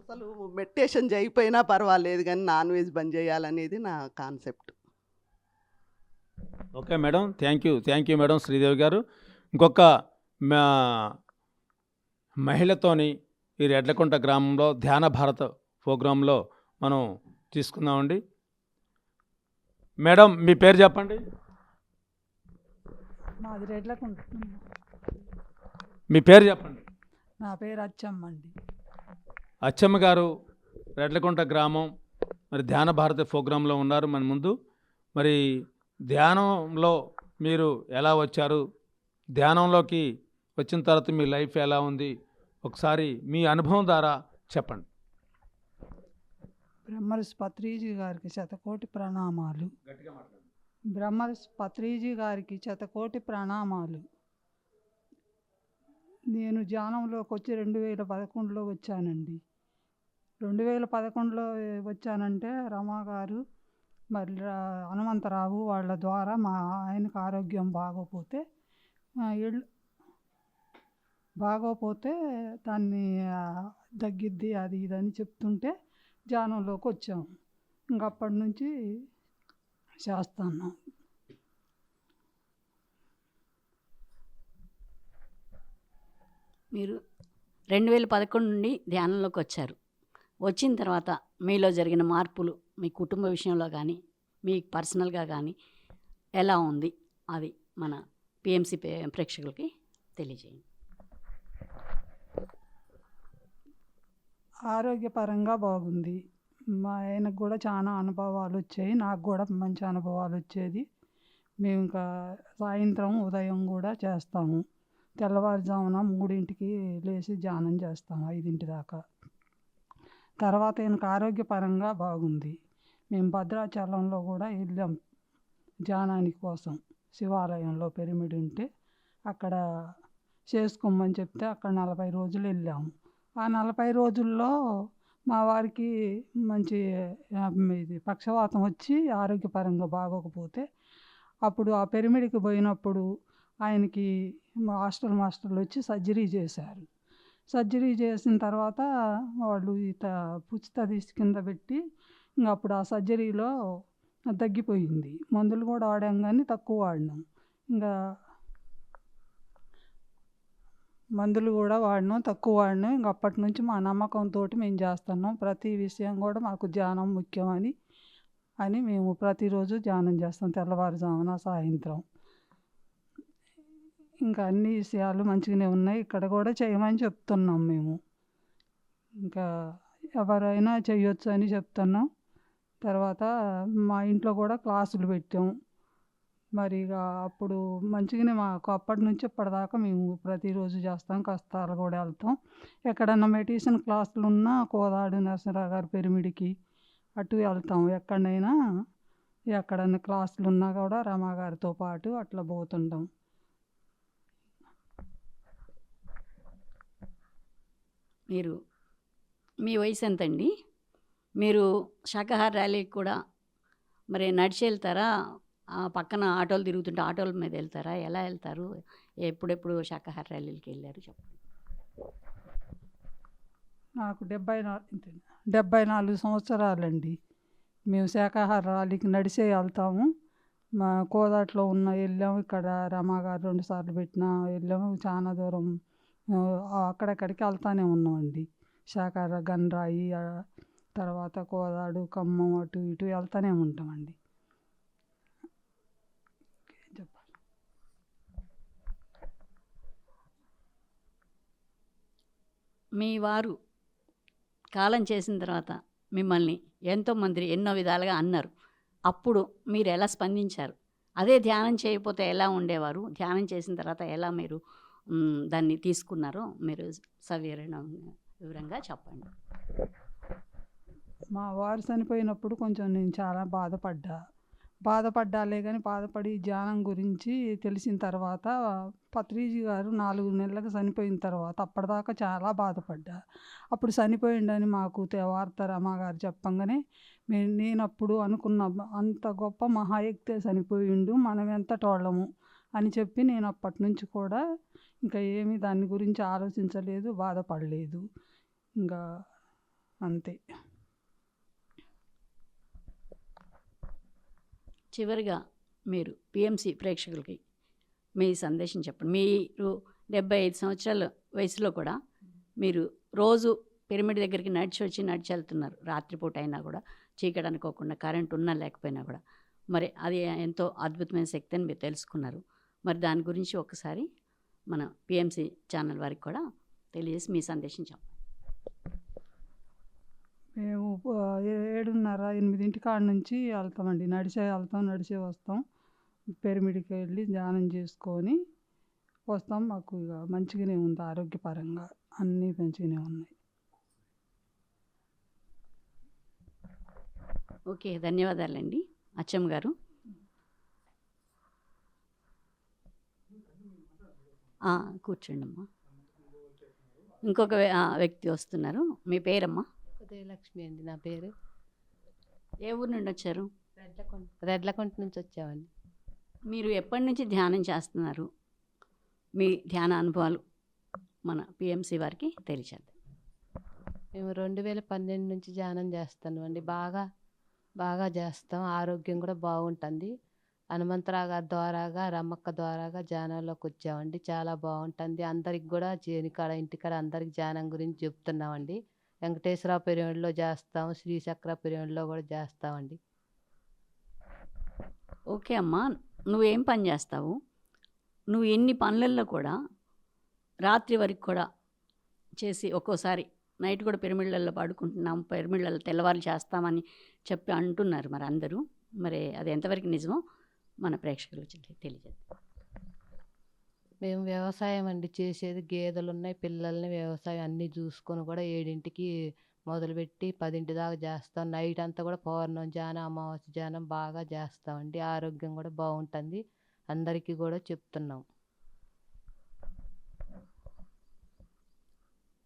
అసలు మెడిటేషన్ చేయకపోయినా పర్వాలేదు గానీ నాన్ వెజ్ బంద్ చేయాలనేది నా concept. Okay madam, thank you madam Sridevi గారు. ఇంకొక మహిళతోని ఈ రెడ్లకుంట గ్రామంలో ధ్యాన భారత్ ప్రోగ్రాంలో మనం తీసుకుందామండి. మేడం మీ పేరు చెప్పండి. మాది రెడ్లకుంట. మీ పేరు చెప్పండి. నా పేరు అచ్చమ్మ అండి. అచ్చమ్మ గారు రెడ్లకుంట గ్రామం మరి ధ్యాన భారతి ప్రోగ్రాంలో ఉన్నారు మన ముందు. మరి ధ్యానంలో మీరు ఎలా వచ్చారు, ధ్యానంలోకి వచ్చిన తర్వాత మీ లైఫ్ ఎలా ఉంది, ఒకసారి మీ అనుభవం ద్వారా చెప్పండి. బ్రహ్మర్షి పత్రిజీ గారికి శతకోటి ప్రణామాలు. గట్టిగా మాట్లాడండి. బ్రహ్మర్షి పత్రిజీ గారికి శతకోటి ప్రణామాలు. నేను ధ్యానంలోకి వచ్చి 2011లో వచ్చానండి. 2011లో వచ్చానంటే రమా గారు మరి హనుమంతరావు వాళ్ళ ద్వారా మా ఆయనకు ఆరోగ్యం బాగోపోతే దాన్ని తగ్గిద్ది అది ఇది అని చెప్తుంటే ధ్యానంలోకి వచ్చాము. ఇంక అప్పటి నుంచి చేస్తున్నాం. మీరు 2011 నుండి ధ్యానంలోకి వచ్చారు. వచ్చిన తర్వాత మీలో జరిగిన మార్పులు మీ కుటుంబ విషయంలో కానీ మీ పర్సనల్గా కానీ ఎలా ఉంది అది మన పిఎంసి ప్రేక్షకులకి తెలియజేయండి. ఆరోగ్యపరంగా బాగుంది. మా ఆయనకు కూడా చాలా అనుభవాలు వచ్చాయి. నాకు కూడా మంచి అనుభవాలు వచ్చేది. మేము ఇంకా సాయంత్రం ఉదయం కూడా చేస్తాము. తెల్లవారుజామున 3ంటికి లేచి ధ్యానం చేస్తాము 5 దాకా. తర్వాత ఈయనకు ఆరోగ్యపరంగా బాగుంది. మేము భద్రాచలంలో కూడా వెళ్ళాం ధ్యానానికి కోసం. శివాలయంలో పిరమిడ్ ఉంటే అక్కడ చేసుకోమని చెప్తే అక్కడ 40 రోజులు వెళ్ళాము. ఆ 40 రోజుల్లో మా వారికి మంచి ఇది పక్షవాతం వచ్చి ఆరోగ్యపరంగా బాగోకపోతే అప్పుడు ఆ పిరమిడ్కి పోయినప్పుడు ఆయనకి మా హాస్టల్ మాస్టర్లు వచ్చి సర్జరీ చేశారు. సర్జరీ చేసిన తర్వాత వాళ్ళు పుచ్చిత తీసి కింద పెట్టి ఇంక అప్పుడు ఆ సర్జరీలో తగ్గిపోయింది. మందులు కూడా వాడాం కానీ తక్కువ వాడినాం. ఇంకా మందులు కూడా వాడినాం, తక్కువ వాడినాం. ఇంక అప్పటి నుంచి మా నమ్మకంతో మేము చేస్తున్నాం. ప్రతి విషయం కూడా మాకు ధ్యానం ముఖ్యమని మేము ప్రతిరోజు ధ్యానం చేస్తాం తెల్లవారుజామున సాయంత్రం. ఇంకా అన్ని విషయాలు మంచిగానే ఉన్నాయి. ఇక్కడ కూడా చేయమని చెప్తున్నాం మేము. ఇంకా ఎవరైనా చేయొచ్చు అని చెప్తున్నాం. తర్వాత మా ఇంట్లో కూడా క్లాసులు పెట్టాం. మరి ఇక అప్పుడు మంచిగానే మాకు అప్పటి నుంచి ఇప్పటిదాకా మేము ప్రతిరోజు చేస్తాం. కష్టాలు కూడా వెళ్తాం. ఎక్కడన్నా మెడిటేషన్ క్లాసులు ఉన్నా కోదాడు నరసింహరావు గారి పిరమిడ్కి అటు వెళ్తాం. ఎక్కడన్నా క్లాసులు ఉన్నా కూడా రమా గారితో పాటు అట్లా పోతుంటాం. మీరు మీ వయసు ఎంతండి? మీరు శాకాహార ర్యాలీకి కూడా మరి నడిచి వెళ్తారా? పక్కన ఆటోలు తిరుగుతుంటే ఆటోల మీద వెళ్తారా? ఎలా వెళ్తారు? ఎప్పుడెప్పుడు శాకాహార ర్యాలీలకి వెళ్ళారు చెప్పండి. నాకు 74 సంవత్సరాలండి. మేము శాకాహార ర్యాలీకి నడిచే వెళ్తాము. మా కోదాట్లో వెళ్ళాము. ఇక్కడ రమాగారు 2 సార్లు పెట్టినా వెళ్ళాము. చాలా దూరం అక్కడెక్కడికి వెళ్తానే ఉన్నామండి. శాకాహార గన్రాయి తర్వాత కోదాడు ఖమ్మం అటు ఇటు వెళ్తానే ఉంటామండి. చెప్పాలి. మీ వారు కాలం చేసిన తర్వాత మిమ్మల్ని ఎంతోమంది ఎన్నో విధాలుగా అన్నారు. అప్పుడు మీరు ఎలా స్పందించారు? అదే ధ్యానం చేయకపోతే ఎలా ఉండేవారు? ధ్యానం చేసిన తర్వాత ఎలా మీరు దాన్ని తీసుకున్నారో మీరు వివరంగా చెప్పండి. మా వారు చనిపోయినప్పుడు కొంచెం నేను చాలా బాధపడ్డాలే కానీ బాధపడి ధ్యానం గురించి తెలిసిన తర్వాత పత్రిజీ గారు 4 నెలలకు చనిపోయిన తర్వాత అప్పటిదాకా చాలా బాధపడ్డా. అప్పుడు చనిపోయిండని మాకు వార్త రమాగారు చెప్పంగానే నేను అప్పుడు అనుకున్న అంత గొప్ప మహాయక్తే చనిపోయిండు, మనం ఎంతటోళ్ళము అని చెప్పి నేను అప్పటి నుంచి కూడా ఇంకా ఏమీ దాని గురించి ఆలోచించలేదు, బాధపడలేదు. ఇంకా అంతే. చివరిగా మీరు పిఎంసి ప్రేక్షకులకి మీ సందేశం చెప్పండి. మీరు 75 సంవత్సరాల వయసులో కూడా మీరు రోజు పిరమిడ్ దగ్గరికి నడిచి వెళ్తున్నారు. రాత్రిపూట అయినా కూడా చీకటి అనుకోకుండా, కరెంట్ ఉన్నా లేకపోయినా కూడా. మరి అది ఎంతో అద్భుతమైన శక్తి అని మీరు తెలుసుకున్నారు. మరి దాని గురించి ఒకసారి మన పిఎంసి ఛానల్ వారికి కూడా తెలియజేసి మీ సందేశం చెప్పండి. మేము 7:30, 8 కాడ నుంచి వెళ్తామండి. నడిచే వెళ్తాం, నడిచే వస్తాం. పిరమిడ్కి వెళ్ళి ధ్యానం చేసుకొని వస్తాం. మాకు ఇక మంచిగానే ఉంది, ఆరోగ్యపరంగా అన్నీ మంచిగానే ఉన్నాయి. ఓకే, ధన్యవాదాలండి అచ్చమ్మ గారు. కూర్చోండి అమ్మా. ఇంకొక వ్యక్తి వస్తున్నారు. మీ పేరమ్మా? ఉదయలక్ష్మి అండి నా పేరు. ఏ ఊరు నుండి వచ్చారు? రెడ్లకుంట నుంచి వచ్చామండి. మీరు ఎప్పటి నుంచి ధ్యానం చేస్తున్నారు? మీ ధ్యాన అనుభవాలు మన పిఎంసి వారికి తెలియచేద్దాం. మేము 2012 నుంచి ధ్యానం చేస్తాను అండి. బాగా చేస్తాం. ఆరోగ్యం కూడా బాగుంటుంది. హనుమంతరావు గారి ద్వారాగా రమ్మక్క ద్వారాగా ధ్యానంలోకి వచ్చామండి. చాలా బాగుంటుంది. అందరికి కూడా చేనికాడ ఇంటికాడ అందరికి ధ్యానం గురించి చెప్తున్నామండి. వెంకటేశ్వర పిరమిడ్లో చేస్తాం, శ్రీచక్ర పిరమిడ్లో కూడా చేస్తామండి. ఓకే అమ్మా, నువ్వేం పని చేస్తావు? నువ్వు ఎన్ని పనులలో కూడా రాత్రి వరకు కూడా చేసి ఒక్కోసారి నైట్ కూడా పిరమిడ్లలో పడుకుంటున్నాం, పిరమిడ్లలో తెల్లవారు చేస్తామని చెప్పి అంటున్నారు మరి అందరూ. మరి అది ఎంతవరకు నిజమో మన ప్రేక్షకులకు తెలియజేద్దాం. మేము వ్యవసాయం అండి చేసేది. గేదెలు ఉన్నాయి, పిల్లల్ని వ్యవసాయం అన్నీ చూసుకొని కూడా 7ంటికి మొదలుపెట్టి 10ంటి దాకా చేస్తాం. నైట్ అంతా కూడా పౌర్ణమి ధ్యానం, అమావాస్య ధ్యానం బాగా చేస్తామండి. ఆరోగ్యం కూడా బాగుంటుంది. అందరికీ కూడా చెప్తున్నాం.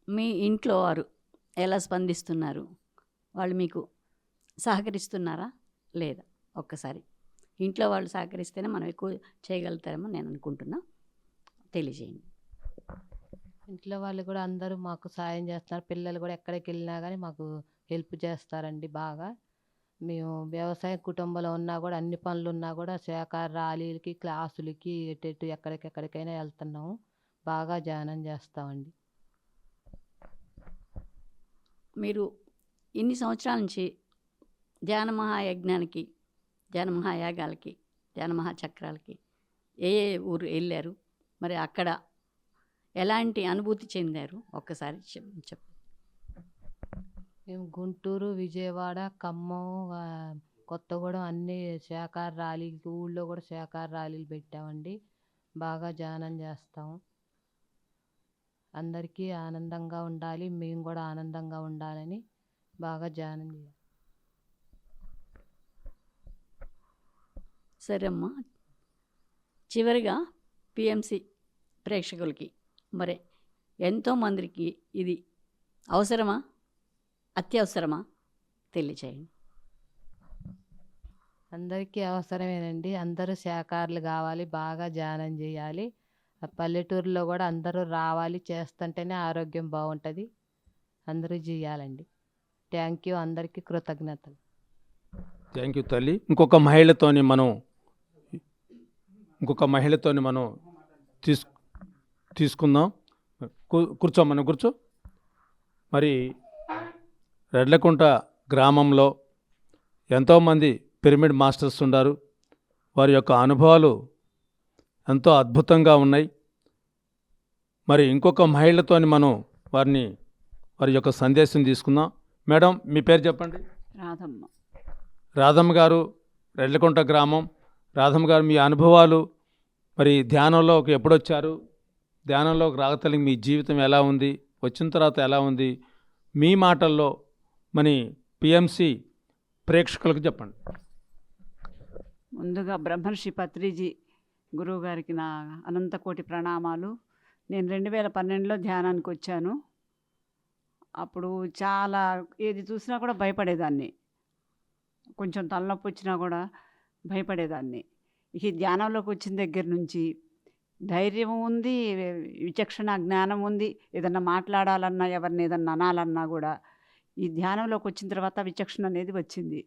మీ ఇంట్లో వారు ఎలా స్పందిస్తున్నారు? వాళ్ళు మీకు సహకరిస్తున్నారా లేదా? ఒక్కసారి ఇంట్లో వాళ్ళు సహకరిస్తేనే మనం ఎక్కువ చేయగలుగుతారేమో నేను అనుకుంటున్నా. తెలియజేయండి. ఇంట్లో వాళ్ళు కూడా అందరూ మాకు సాయం చేస్తున్నారు. పిల్లలు కూడా ఎక్కడికి వెళ్ళినా కానీ మాకు హెల్ప్ చేస్తారండి బాగా. మేము వ్యవసాయ కుటుంబంలో ఉన్నా కూడా అన్ని పనులు ఉన్నా కూడా శాఖాహార ర్యాలీలకి, క్లాసులకి ఎటు ఎక్కడికైనా వెళ్తున్నాము. బాగా ధ్యానం చేస్తామండి. మీరు ఇన్ని సంవత్సరాల నుంచి ధ్యాన మహాయజ్ఞానికి, ధ్యాన మహాయాగాలకి, ధ్యాన మహాచక్రాలకి ఏ ఏ ఊరు వెళ్ళారు? మరి అక్కడ ఎలాంటి అనుభూతి చెందారు? ఒక్కసారి చెప్పు. మేము గుంటూరు, విజయవాడ, ఖమ్మం, కొత్తగూడెం అన్ని శాఖాహార ర్యాలీలకి, ఊళ్ళో కూడా శాఖాహార ర్యాలీలు పెట్టామండి. బాగా ధ్యానం చేస్తాము. అందరికీ ఆనందంగా ఉండాలి, మేము కూడా ఆనందంగా ఉండాలని బాగా ధ్యానం చేయాలి. సరే అమ్మా, చివరిగా పిఎంసి ప్రేక్షకులకి మరి ఎంతోమందికి ఇది అవసరమా, అత్యవసరమా తెలియచేయండి. అందరికీ అవసరమేనండి. అందరూ శాఖాహారులు కావాలి, బాగా ధ్యానం చేయాలి. ఆ పల్లెటూరులో కూడా అందరూ రావాలి, చేస్తుంటేనే ఆరోగ్యం బాగుంటుంది. అందరూ చేయాలండి. Thank you. అందరికీ కృతజ్ఞతలు. థ్యాంక్ యూ తల్లి. ఇంకొక మహిళతోని మనం తీసుకుందాం. కూర్చో. మరి రెడ్లకుంట గ్రామంలో ఎంతోమంది పిరమిడ్ మాస్టర్స్ ఉన్నారు. వారి యొక్క అనుభవాలు ఎంతో అద్భుతంగా ఉన్నాయి. మరి ఇంకొక మహిళతోని మనం వారి యొక్క సందేశం తీసుకుందాం. మేడం, మీ పేరు చెప్పండి. రాధమ్మ గారు, రెడ్లకుంట గ్రామం. రాధమ్మ గారు, మీ అనుభవాలు, మరి ధ్యానంలోకి ఎప్పుడొచ్చారు? ధ్యానంలోకి రాగతలిగి మీ జీవితం ఎలా ఉంది? వచ్చిన తర్వాత ఎలా ఉంది? మీ మాటల్లో మన పిఎంసి ప్రేక్షకులకు చెప్పండి. ముందుగా బ్రహ్మర్షి పత్రిజీ గురువు గారికి నా అనంతకోటి ప్రణామాలు. నేను 2012లో ధ్యానానికి వచ్చాను. అప్పుడు చాలా ఏది చూసినా కూడా భయపడేదాన్ని. కొంచెం తలనొప్పి వచ్చినా కూడా భయపడేదాన్ని. ఈ ధ్యానంలోకి వచ్చిన దగ్గర నుంచి ధైర్యం ఉంది, విచక్షణ జ్ఞానం ఉంది. ఏదన్నా మాట్లాడాలన్నా, ఎవరిని ఏదన్నా అనాలన్నా కూడా ఈ ధ్యానంలోకి వచ్చిన తర్వాత విచక్షణ అనేది వచ్చింది.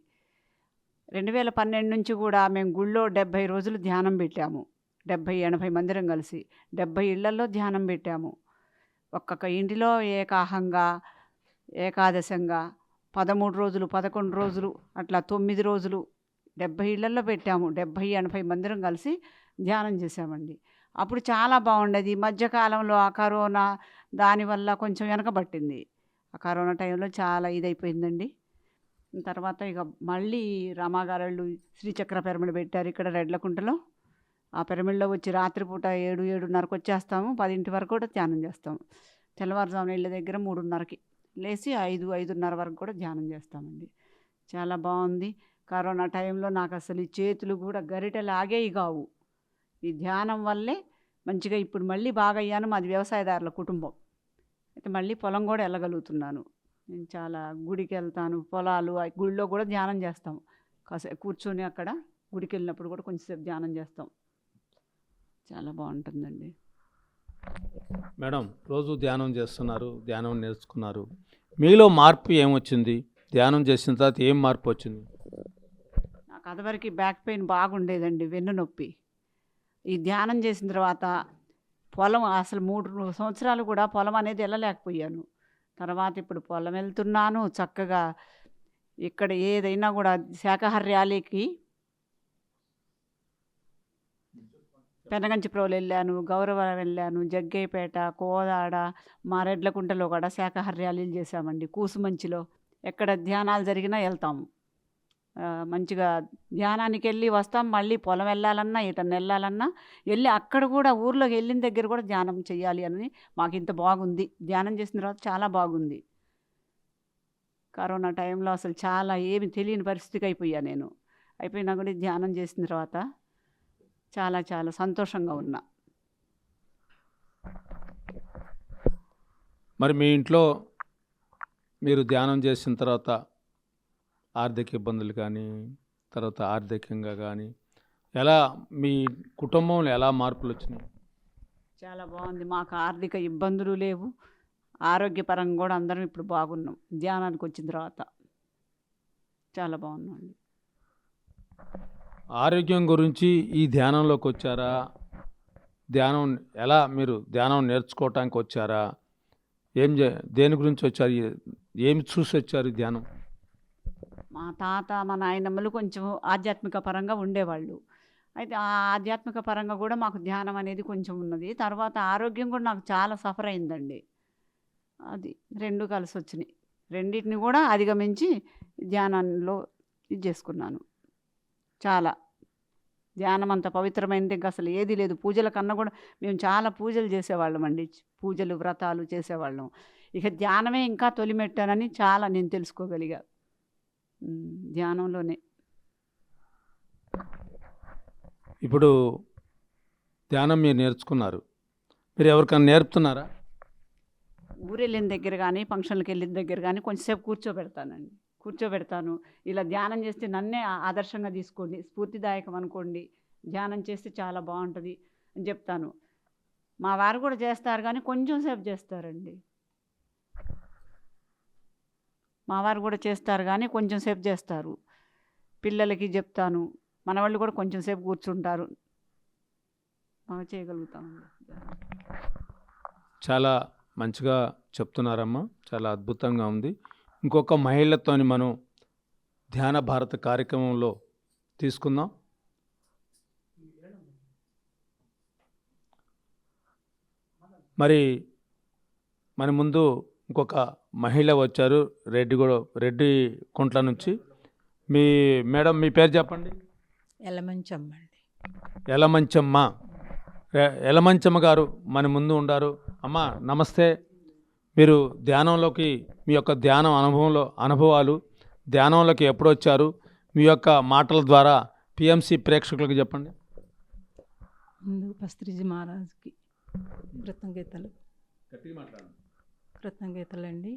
2012 నుంచి కూడా మేము గుళ్ళో 70 రోజులు ధ్యానం పెట్టాము. 70-80 మందిరం కలిసి 70 ఇళ్లలో ధ్యానం పెట్టాము. ఒక్కొక్క ఇంటిలో ఏకాహంగా, ఏకాదశంగా 13 రోజులు, 11 రోజులు, అట్లా 9 రోజులు 70 ఇళ్లలో పెట్టాము. 70-80 మందిరం కలిసి ధ్యానం చేశామండి. అప్పుడు చాలా బాగుండేది. ఈ మధ్యకాలంలో ఆ కరోనా దానివల్ల కొంచెం వెనకబట్టింది. ఆ కరోనా టైంలో చాలా ఇదైపోయిందండి. తర్వాత ఇక మళ్ళీ రామాగారు శ్రీచక్ర పిరమిడ్ పెట్టారు ఇక్కడ రెడ్లకుంటలో. ఆ పిరమిడ్లో వచ్చి రాత్రిపూట 7-7:30కి వచ్చేస్తాము. 10 వరకు కూడా ధ్యానం చేస్తాము. తెల్లవారుజామున ఇళ్ళ దగ్గర 3:30కి లేచి 5-5:30 వరకు కూడా ధ్యానం చేస్తామండి. చాలా బాగుంది. కరోనా టైంలో నాకు అసలు ఈ చేతులు కూడా గరిటెలు ఆగేవి కావు. ఈ ధ్యానం వల్లే మంచిగా ఇప్పుడు మళ్ళీ బాగా అయ్యాను. మాది వ్యవసాయదారుల కుటుంబం అయితే మళ్ళీ పొలం కూడా వెళ్ళగలుగుతున్నాను. నేను చాలా గుడికి వెళ్తాను, పొలాలు, గుడిలో కూడా ధ్యానం చేస్తాము. కాసేపు కూర్చొని అక్కడ గుడికి వెళ్ళినప్పుడు కూడా కొంచెంసేపు ధ్యానం చేస్తాం. చాలా బాగుంటుందండి. మేడం, రోజు ధ్యానం చేస్తున్నారు, ధ్యానం నేర్చుకున్నారు. మీలో మార్పు ఏమొచ్చింది? ధ్యానం చేసిన తర్వాత ఏం మార్పు వచ్చింది? నాకు అదివరకు బ్యాక్ పెయిన్ బాగుండేదండి, వెన్ను నొప్పి. ఈ ధ్యానం చేసిన తర్వాత పొలం అసలు 3 సంవత్సరాలు కూడా పొలం అనేది వెళ్ళలేకపోయాను. తర్వాత ఇప్పుడు పొలం వెళ్తున్నాను చక్కగా. ఇక్కడ ఏదైనా కూడా శాకాహార ర్యాలీకి పెనగంచిప్రోలు వెళ్ళాను, గౌరవరం వెళ్ళాను, జగ్గయ్యపేట, కోదాడ, మారెడ్లకుంటలో కూడా శాకాహార ర్యాలీలు చేశామండి. కూసుమంచిలో ఎక్కడ ధ్యానాలు జరిగినా వెళ్తాము. మంచిగా ధ్యానానికి వెళ్ళి వస్తాం. మళ్ళీ పొలం వెళ్ళాలన్నా ఎటన్నా వెళ్ళాలన్నా వెళ్ళి అక్కడ కూడా ఊర్లోకి వెళ్ళిన దగ్గర కూడా ధ్యానం చేయాలి అని మాకు ఇంత బాగుంది. ధ్యానం చేసిన తర్వాత చాలా బాగుంది. కరోనా టైంలో అసలు చాలా ఏమి తెలియని పరిస్థితికి అయిపోయినా కూడా ఈ ధ్యానం చేసిన తర్వాత చాలా చాలా సంతోషంగా ఉన్నా. మరి మీ ఇంట్లో మీరు ధ్యానం చేసిన తర్వాత ఆర్థిక ఇబ్బందులు కానీ, తర్వాత ఆర్థికంగా కానీ ఎలా మీ కుటుంబంలో ఎలా మార్పులు వచ్చినాయి? చాలా బాగుంది. మాకు ఆర్థిక ఇబ్బందులు లేవు. ఆరోగ్యపరంగా కూడా అందరం ఇప్పుడు బాగున్నాం. ధ్యానానికి వచ్చిన తర్వాత చాలా బాగున్నామండి. ఆరోగ్యం గురించి ఈ ధ్యానంలోకి వచ్చారా? ధ్యానం ఎలా మీరు ధ్యానం నేర్చుకోవటానికి వచ్చారా? దేని గురించి వచ్చారు? ఏమి చూసి వచ్చారు ఈ ధ్యానం? మా తాత మా నాయనమ్మలు కొంచెం ఆధ్యాత్మిక పరంగా ఉండేవాళ్ళు. అయితే ఆ ఆధ్యాత్మిక పరంగా కూడా మాకు ధ్యానం అనేది కొంచెం ఉన్నది. తర్వాత ఆరోగ్యం కూడా నాకు చాలా సఫర్ అయిందండి. అది 2 కలిసి వచ్చినాయి. రెండింటిని కూడా అధిగమించి ధ్యానంలో ఇది చేసుకున్నాను. చాలా ధ్యానం అంత పవిత్రమైనది ఇంకా అసలు ఏది లేదు. పూజల కన్నా కూడా మేము చాలా పూజలు చేసేవాళ్ళం అండి. పూజలు వ్రతాలు చేసేవాళ్ళం. ఇక ధ్యానమే ఇంకా తొలిమెట్టానని చాలా నేను తెలుసుకోగలిగా ధ్యానంలోనే. ఇప్పుడు ధ్యానం మీరు నేర్చుకున్నారు, మీరు ఎవరికైనా నేర్పుతున్నారా? ఊరెళ్ళిన దగ్గర కానీ ఫంక్షన్లకు వెళ్ళిన దగ్గర కానీ కొంచెంసేపు కూర్చోబెడతాను. ఇలా ధ్యానం చేస్తే నన్నే ఆదర్శంగా తీసుకోండి, స్ఫూర్తిదాయకం అనుకోండి, ధ్యానం చేస్తే చాలా బాగుంటుంది అని చెప్తాను. మా వారు కూడా చేస్తారు కానీ కొంచెం సేపు చేస్తారండి. పిల్లలకి చెప్తాను. మనవాళ్ళు కూడా కొంచెం సేపు కూర్చుంటారు. బాగా చేయగలుగుతామండి. చాలా మంచిగా చెప్తున్నారమ్మా, చాలా అద్భుతంగా ఉంది. ఇంకొక మహిళతోని మనం ధ్యాన భారత కార్యక్రమంలో తీసుకుందాం. మరి మన ముందు ఇంకొక మహిళ వచ్చారు, రెడ్డి కుంట్ల నుంచి. మేడం మీ పేరు చెప్పండి. ఎలమంచమ్మ అండి. ఎలమంచమ్మ గారు మన ముందు ఉండారు. అమ్మ నమస్తే. మీరు ధ్యానంలోకి మీ యొక్క ధ్యానం అనుభవాలు ధ్యానంలోకి ఎప్పుడు వచ్చారు? మీ యొక్క మాటల ద్వారా పిఎంసి ప్రేక్షకులకు చెప్పండి. ముందు పస్త్రిజీ మహారాజ్కి కృతజ్ఞతలండి.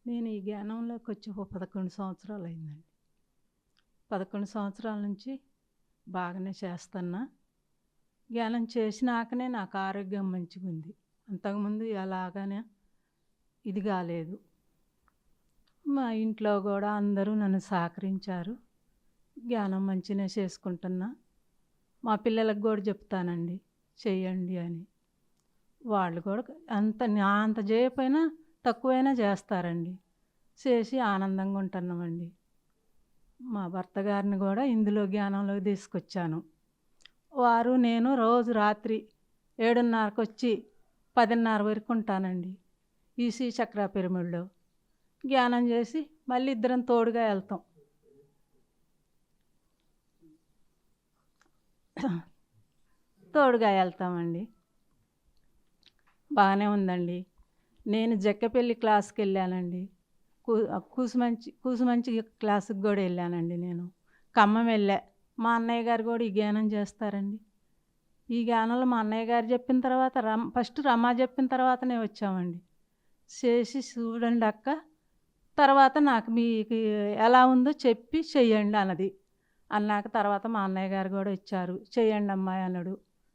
నేను ఈ జ్ఞానంలోకి వచ్చి 11 సంవత్సరాలు అయిందండి. 11 సంవత్సరాల నుంచి బాగానే చేస్తున్నా. ధ్యానం చేసినాకనే నాకు ఆరోగ్యం మంచిగా ఉంది. అంతకుముందు ఎలాగానే ఇది కాలేదు. మా ఇంట్లో కూడా అందరూ నన్ను సహకరించారు. ధ్యానం మంచిగా చేసుకుంటున్నా. మా పిల్లలకు కూడా చెప్తానండి చెయ్యండి అని. వాళ్ళు కూడా అంత చేయకపోయినా తక్కువైనా చేస్తారండి. చేసి ఆనందంగా ఉంటున్నామండి. మా భర్త గారిని కూడా ఇందులో జ్ఞానంలోకి తీసుకొచ్చాను. వారు నేను రోజు రాత్రి 7:30కి వచ్చి 10:30 వరకు ఉంటానండి. ఈ శ్రీచక్ర పిరమిడ్లో ధ్యానం చేసి మళ్ళీ ఇద్దరం తోడుగా వెళ్తాం. వెళ్తామండి. బాగానే ఉందండి. నేను జక్కపల్లి క్లాస్కి వెళ్ళానండి. కూసుమంచి క్లాసుకి కూడా వెళ్ళానండి. నేను ఖమ్మం వెళ్ళా. మా అన్నయ్య గారు కూడా ఈ జ్ఞానం చేస్తారండి. ఈ జ్ఞానంలో మా అన్నయ్య గారు చెప్పిన తర్వాత ఫస్ట్ రమా చెప్పిన తర్వాతనే వచ్చామండి. చేసి చూడండి అక్క, తర్వాత నాకు మీకు ఎలా ఉందో చెప్పి చెయ్యండి అన్నాక తర్వాత మా అన్నయ్య గారు కూడా వచ్చారు. చెయ్యండి అమ్మాయి అన్నాడు.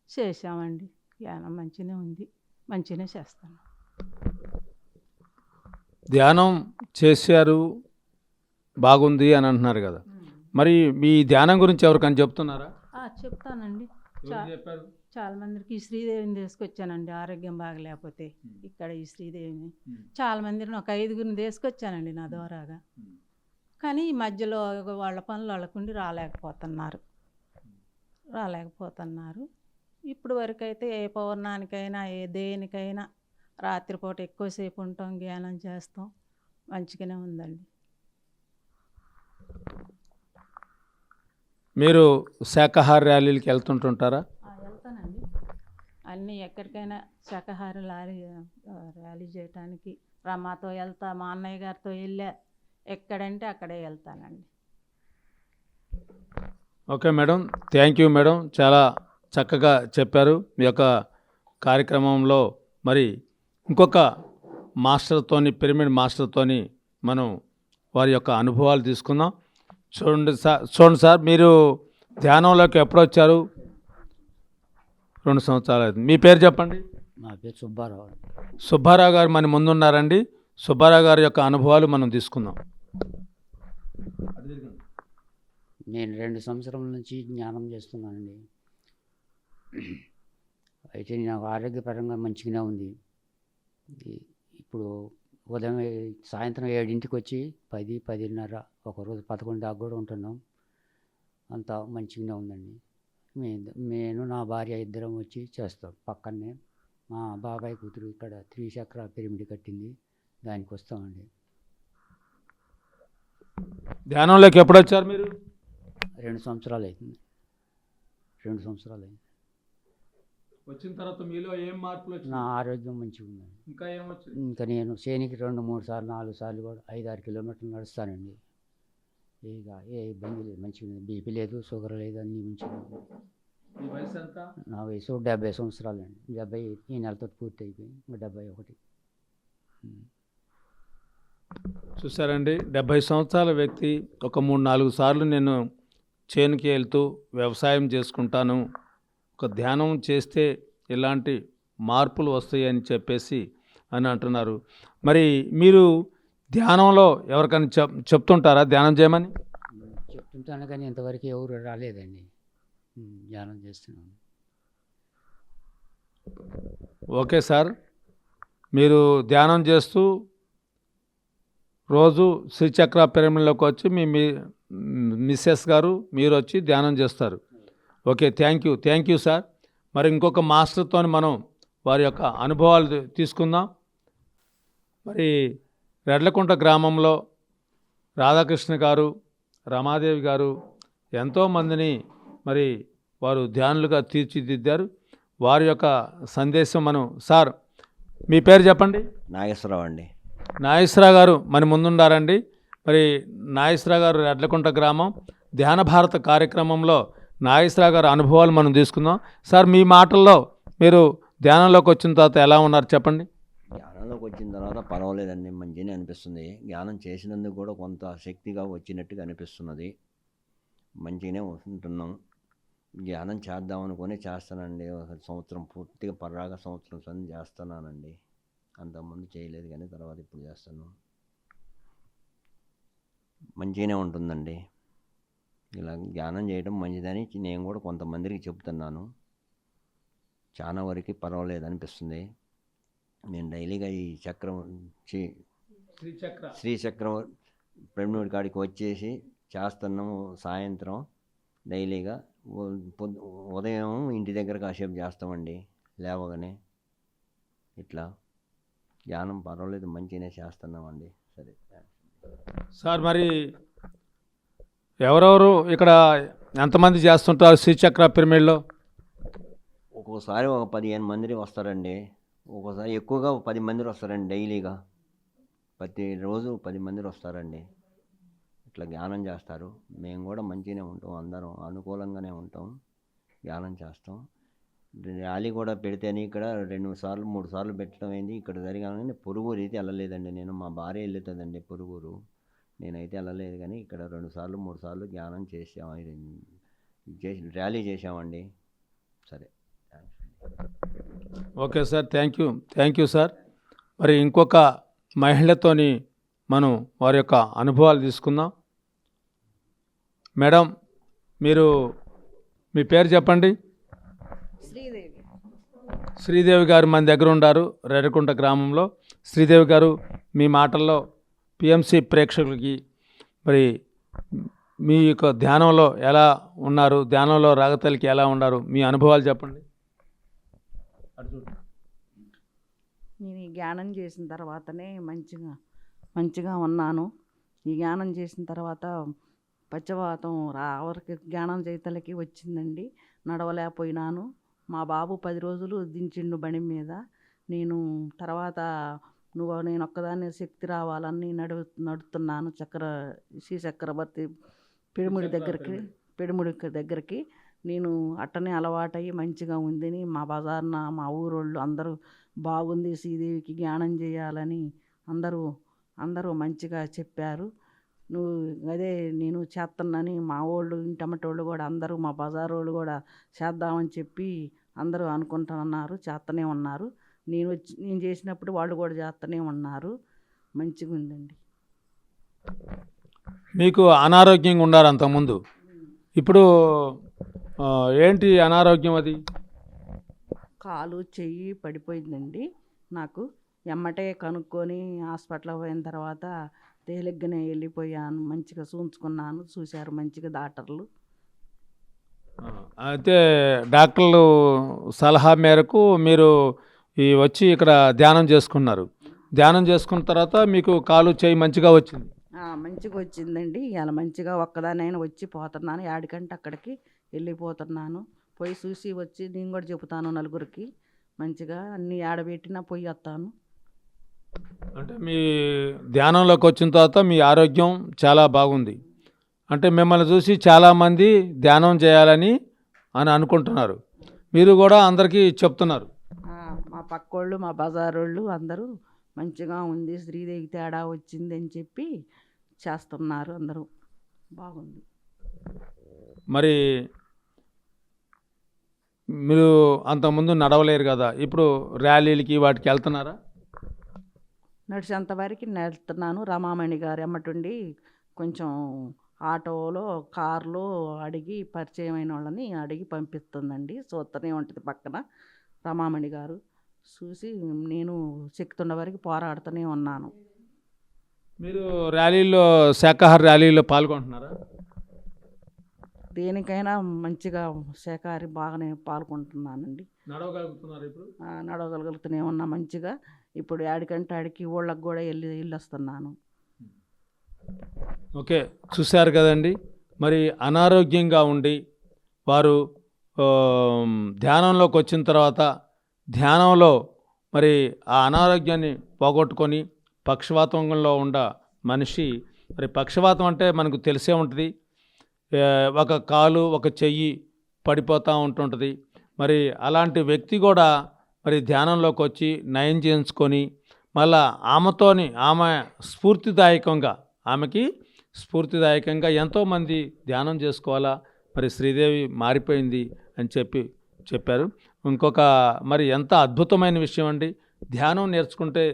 చేసామండి. ధ్యానం మంచిగానే ఉంది, మంచిగానే చేస్తాను. ధ్యానం చేశారు, బాగుంది అని అంటున్నారు కదా. మరి మీ ధ్యానం గురించి ఎవరికైనా చెప్తున్నారా? చెప్తానండి. ఎవరు చెప్పారు? చాలా మందికి ఈ శ్రీదేవిని తీసుకొచ్చానండి, ఆరోగ్యం బాగలేకపోతే ఇక్కడ ఈ శ్రీదేవిని చాలా మందిని ఒక 5గురిని తీసుకొచ్చానండి నా ద్వారాగా. కానీ ఈ మధ్యలో వాళ్ళ పనులు వాళ్ళకుండి రాలేకపోతున్నారు. ఇప్పుడు వరకు అయితే ఏ పౌర్ణానికైనా ఏ దేనికైనా రాత్రిపూట ఎక్కువసేపు ఉంటాం, ధ్యానం చేస్తాం, మంచిగానే ఉందండి. మీరు శాకాహార ర్యాలీలకు వెళ్తుంటుంటారా? వెళ్తానండి. అన్నీ ఎక్కడికైనా శాకాహార ర్యాలీ చేయటానికి రమాతో వెళ్తా, మా అన్నయ్య గారితో వెళ్ళా, ఎక్కడంటే అక్కడే వెళ్తానండి. Okay madam, thank you madam, చాలా చక్కగా చెప్పారు. మీ యొక్క కార్యక్రమంలో మరి ఇంకొక మాస్టర్తోని, పిరమిడ్ మాస్టర్తోని మనం వారి యొక్క అనుభవాలు తీసుకుందాం. చూడండి సార్, మీరు ధ్యానంలోకి ఎప్పుడు వచ్చారు? 2 సంవత్సరాలు అవుతుంది. మీ పేరు చెప్పండి. నా పేరు సుబ్బారావు. సుబ్బారావు గారు మన ముందున్నారండి. సుబ్బారావు గారి యొక్క అనుభవాలు మనం తీసుకుందాం. నేను 2 సంవత్సరాల నుంచి ధ్యానం చేస్తున్నానండి. అయితే నాకు ఆరోగ్యపరంగా మంచిగానే ఉంది. ఇప్పుడు ఉదయం సాయంత్రం 7ంటికి వచ్చి 10, 10:30, ఒకరోజు 11 దాకా కూడా ఉంటున్నాం. అంతా మంచిగానే ఉందండి. నేను నా భార్య ఇద్దరం వచ్చి చేస్తాం. పక్కనే మా బాబాయ్ కూతురు ఇక్కడ 3 చక్ర పిరమిడ్ కట్టింది, దానికి వస్తామండి. ధ్యానంలోకి ఎప్పుడు వచ్చారు మీరు? 2 సంవత్సరాలు అవుతుంది. 2 సంవత్సరాలు అయింది. వచ్చిన తర్వాత మీలో ఏం మార్పులు నా ఆరోగ్యం మంచిగా ఉందండి. ఇంకా ఏమొచ్చింది? ఇంకా నేను చేనికి 2, 3 సార్లు 4 సార్లు కూడా 5-6 కిలోమీటర్లు నడుస్తానండి. ఇక ఏ ఇబ్బంది లేదు, మంచిగా ఉంది. బీపీ లేదు, షుగర్ లేదు, అన్నీ మంచిగా ఉంది. మీ వయసు ఎంత? నా వయసు 70 సంవత్సరాలు అండి. 70 ఈ నెలతో పూర్తి అయిపోయింది. 71. చూసారండి, 70 సంవత్సరాల వ్యక్తి ఒక 3-4 సార్లు నేను చేనుకి వెళ్తూ వ్యవసాయం చేసుకుంటాను, ఒక ధ్యానం చేస్తే ఇలాంటి మార్పులు వస్తాయని చెప్పేసి అని అంటున్నారు. మరి మీరు ధ్యానంలో ఎవరికైనా చెప్తుంటారా ధ్యానం చేయమని? చెప్తుంటాను కానీ ఇంతవరకు ఎవరు రాలేదండి. ధ్యానం చేస్తున్నాను. ఓకే సార్, మీరు ధ్యానం చేస్తూ రోజు శ్రీచక్ర పిరమిడ్లోకి వచ్చి మీ మిస్సెస్ గారు మీరు వచ్చి ధ్యానం చేస్తారు. Okay, thank you sir. మరి ఇంకొక మాస్టర్తో మనం వారి యొక్క అనుభవాలు తీసుకుందాం. మరి రెడ్లకుంట గ్రామంలో రాధాకృష్ణ గారు, రమాదేవి గారు ఎంతోమందిని మరి వారు ధ్యానులుగా తీర్చిదిద్దారు. వారి యొక్క సందేశం మనం, సార్ మీ పేరు చెప్పండి. నాగేశ్వరరావు అండి. నాగేశ్వరరావు గారు మన ముందుండారండి. మరి నాగేశ్వరరావు గారు రెడ్లకుంట గ్రామం ధ్యాన భారత కార్యక్రమంలో నాగేశ్వరరావు గారి అనుభవాలు మనం తీసుకుందాం. సార్ మీ మాటల్లో మీరు ధ్యానంలోకి వచ్చిన తర్వాత ఎలా ఉన్నారు చెప్పండి. ధ్యానంలోకి వచ్చిన తర్వాత పర్వాలేదండి, మంచిగానే అనిపిస్తుంది. ధ్యానం చేసినందుకు కూడా కొంత శక్తిగా వచ్చినట్టుగా అనిపిస్తున్నది. మంచిగానే ఉంటున్నాం. ధ్యానం చేద్దాం అనుకుని చేస్తానండి. ఒక సంవత్సరం పూర్తిగా పర్రాగా సంవత్సరం చేస్తున్నానండి. అంతకుముందు చేయలేదు కానీ తర్వాత ఇప్పుడు చేస్తాను. మంచిగానే ఉంటుందండి. ఇలా ధ్యానం చేయడం మంచిదని నేను కూడా కొంతమందికి చెప్తున్నాను. చాలా వరకు పర్వాలేదు అనిపిస్తుంది. నేను డైలీగా ఈ శ్రీచక్రం పిరమిడ్ కాడికి వచ్చేసి చేస్తున్నాము. సాయంత్రం డైలీగా ఉదయం ఇంటి దగ్గర కాసేపు చేస్తామండి లేవగానే. ఇట్లా ధ్యానం పర్వాలేదు, మంచిగానే చేస్తున్నామండి. సరే సార్, మరి ఎవరెవరు ఇక్కడ ఎంతమంది చేస్తుంటారు శ్రీచక్ర పిరమిడ్లో? ఒక్కోసారి ఒక 15 మంది వస్తారండి. ఒక్కోసారి ఎక్కువగా 10 మంది వస్తారండి. డైలీగా ప్రతిరోజు 10 మంది వస్తారండి. ఇట్లా ధ్యానం చేస్తారు. మేము కూడా మంచిగానే ఉంటాం, అందరం అనుకూలంగానే ఉంటాం, ధ్యానం చేస్తాం. ర్యాలీ కూడా పెడితేనే ఇక్కడ 2 సార్లు 3 సార్లు పెట్టడం అయింది. ఇక్కడ జరిగానే పొరుగురు అయితే వెళ్ళలేదండి. నేను మా భార్య వెళ్తుందండి పొరుగురు, నేనైతే వెళ్ళలేదు. కానీ ఇక్కడ 2 సార్లు 3 సార్లు ధ్యానం ర్యాలీ చేసామండి. సరే, okay sir, thank you sir. మరి ఇంకొక మహిళతోని మనం వారి యొక్క అనుభవాలు తీసుకుందాం. మేడం మీరు మీ పేరు చెప్పండి. శ్రీదేవి. శ్రీదేవి గారు మన దగ్గర ఉన్నారు రెడ్డకుంట గ్రామంలో. శ్రీదేవి గారు మీ మాటల్లో పిఎంసి ప్రేక్షకులకి మరి మీ యొక్క ధ్యానంలో ఎలా ఉన్నారు, ధ్యానంలో రాగతలికి ఎలా ఉన్నారు, మీ అనుభవాలు చెప్పండి. నేను ఈ ధ్యానం చేసిన తర్వాతనే మంచిగా ఉన్నాను. ఈ ధ్యానం చేసిన తర్వాత పచ్చవాతం ఆవరికి ధ్యానం చేయతలకి వచ్చిందండి. నడవలేకపోయినాను. మా బాబు 10 రోజులు దించిండు బండి మీద. నేను తర్వాత నేను ఒక్కదాన్ని శక్తి రావాలని నడుస్తున్నాను శ్రీ చక్రవర్తి పిడిముడి దగ్గరికి నేను అట్టనే అలవాటయ్యి మంచిగా ఉందని మా బజార్న మా ఊరోళ్ళు అందరూ బాగుంది శ్రీదేవికి ధ్యానం చేయాలని అందరూ మంచిగా చెప్పారు. అదే నేను చేస్తున్నానని మా వాళ్ళు ఇంటమ్మటోళ్ళు కూడా అందరూ మా బజార్ వాళ్ళు కూడా చేద్దామని చెప్పి అందరూ అనుకుంటున్నారు, చేస్తూనే ఉన్నారు. నేను చేసినప్పుడు వాళ్ళు కూడా చేస్తూనే ఉన్నారు. మంచిగా ఉందండి. మీకు అనారోగ్యంగా ఉన్నారు అంతకుముందు, ఇప్పుడు ఏంటి అనారోగ్యం? అది కాలు చెయ్యి పడిపోయిందండి. నాకు ఎమ్మటే కనుక్కొని హాస్పిటల్కి పోయిన తర్వాత తేలిగ్గానే వెళ్ళిపోయాను. మంచిగా చూసుకున్నాను, చూశారు మంచిగా డాక్టర్లు. అయితే డాక్టర్లు సలహా మేరకు మీరు వచ్చి ఇక్కడ ధ్యానం చేసుకున్నారు. ధ్యానం చేసుకున్న తర్వాత మీకు కాలు చేయి మంచిగా వచ్చింది. మంచిగా వచ్చిందండి. ఇలా మంచిగా ఒక్కదానైనా వచ్చి పోతున్నాను. యాడికంటే అక్కడికి వెళ్ళిపోతున్నాను. పోయి చూసి వచ్చి నేను కూడా చెబుతాను నలుగురికి. మంచిగా అన్నీ ఆడబెట్టినా పోయి వస్తాను. అంటే మీ ధ్యానంలోకి వచ్చిన తర్వాత మీ ఆరోగ్యం చాలా బాగుంది. అంటే మిమ్మల్ని చూసి చాలామంది ధ్యానం చేయాలని అనుకుంటున్నారు. మీరు కూడా అందరికీ చెప్తున్నారు. మా పక్కోళ్ళు మా బజారోళ్ళు అందరూ మంచిగా ఉంది, శ్రీదేవికి తేడా వచ్చింది అని చెప్పి చేస్తున్నారు. అందరూ బాగుంది. మరి మీరు అంతకుముందు నడవలేరు కదా, ఇప్పుడు ర్యాలీలకి వాటికి వెళ్తున్నారా? నడిచేంతవరకు వెళ్తున్నాను. రమామణి గారు ఎమ్మటుండి కొంచెం ఆటోలో కార్లో అడిగి పరిచయమైన వాళ్ళని అడిగి పంపిస్తుందండి. చూస్తూనే ఉంటుంది పక్కన రమామణి గారు. చూసి నేను శక్తున్న వరకు పోరాడుతూనే ఉన్నాను. మీరు ర్యాలీలో శాకాహార ర్యాలీలో పాల్గొంటున్నారా? దేనికైనా మంచిగా శాకాహారి బాగానే పాల్గొంటున్నానండి. నడవగలుగుతున్నారు ఇప్పుడు? నడవగలుగుతూనే ఉన్నా మంచిగా. ఇప్పుడు ఆడికంటే ఆడికి ఊళ్ళకి కూడా వెళ్ళి వస్తున్నాను. ఓకే, చూశారు కదండి. మరి అనారోగ్యంగా ఉండి వారు ధ్యానంలోకి వచ్చిన తర్వాత ధ్యానంలో మరి ఆ అనారోగ్యాన్ని పోగొట్టుకొని పక్షవాతంలో ఉన్న మనిషి, మరి పక్షవాతం అంటే మనకు తెలిసే ఉంటుంది, ఒక కాలు ఒక చెయ్యి పడిపోతూ ఉంటుంటుంది. మరి అలాంటి వ్యక్తి కూడా మరి ధ్యానంలోకి వచ్చి నయం చేయించుకొని మళ్ళా ఆమె స్ఫూర్తిదాయకంగా ఎంతోమంది ధ్యానం చేసుకోవాలా, మరి శ్రీదేవి మారిపోయింది అని చెప్పారు. ఇంకొక మరి ఎంత అద్భుతమైన విషయం అండి. ధ్యానం నేర్చుకుంటే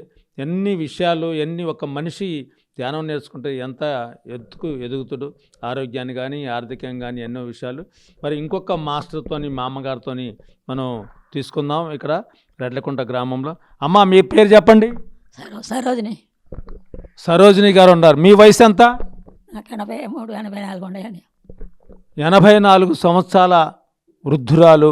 ఒక మనిషి ధ్యానం నేర్చుకుంటే ఎంత ఎదుగుతాడు, ఆరోగ్యాన్ని కానీ ఆర్థికంగా కానీ ఎన్నో విషయాలు. మరి ఇంకొక మాస్టర్తోని మా అమ్మగారితోని మనం తీసుకుందాం ఇక్కడ రెడ్లకుంట గ్రామంలో. అమ్మ మీ పేరు చెప్పండి. సరోజిని గారు ఉన్నారు. మీ వయసు ఎంత? 83, 84 ఉన్నాయండి. 84 సంవత్సరాల వృద్ధురాలు.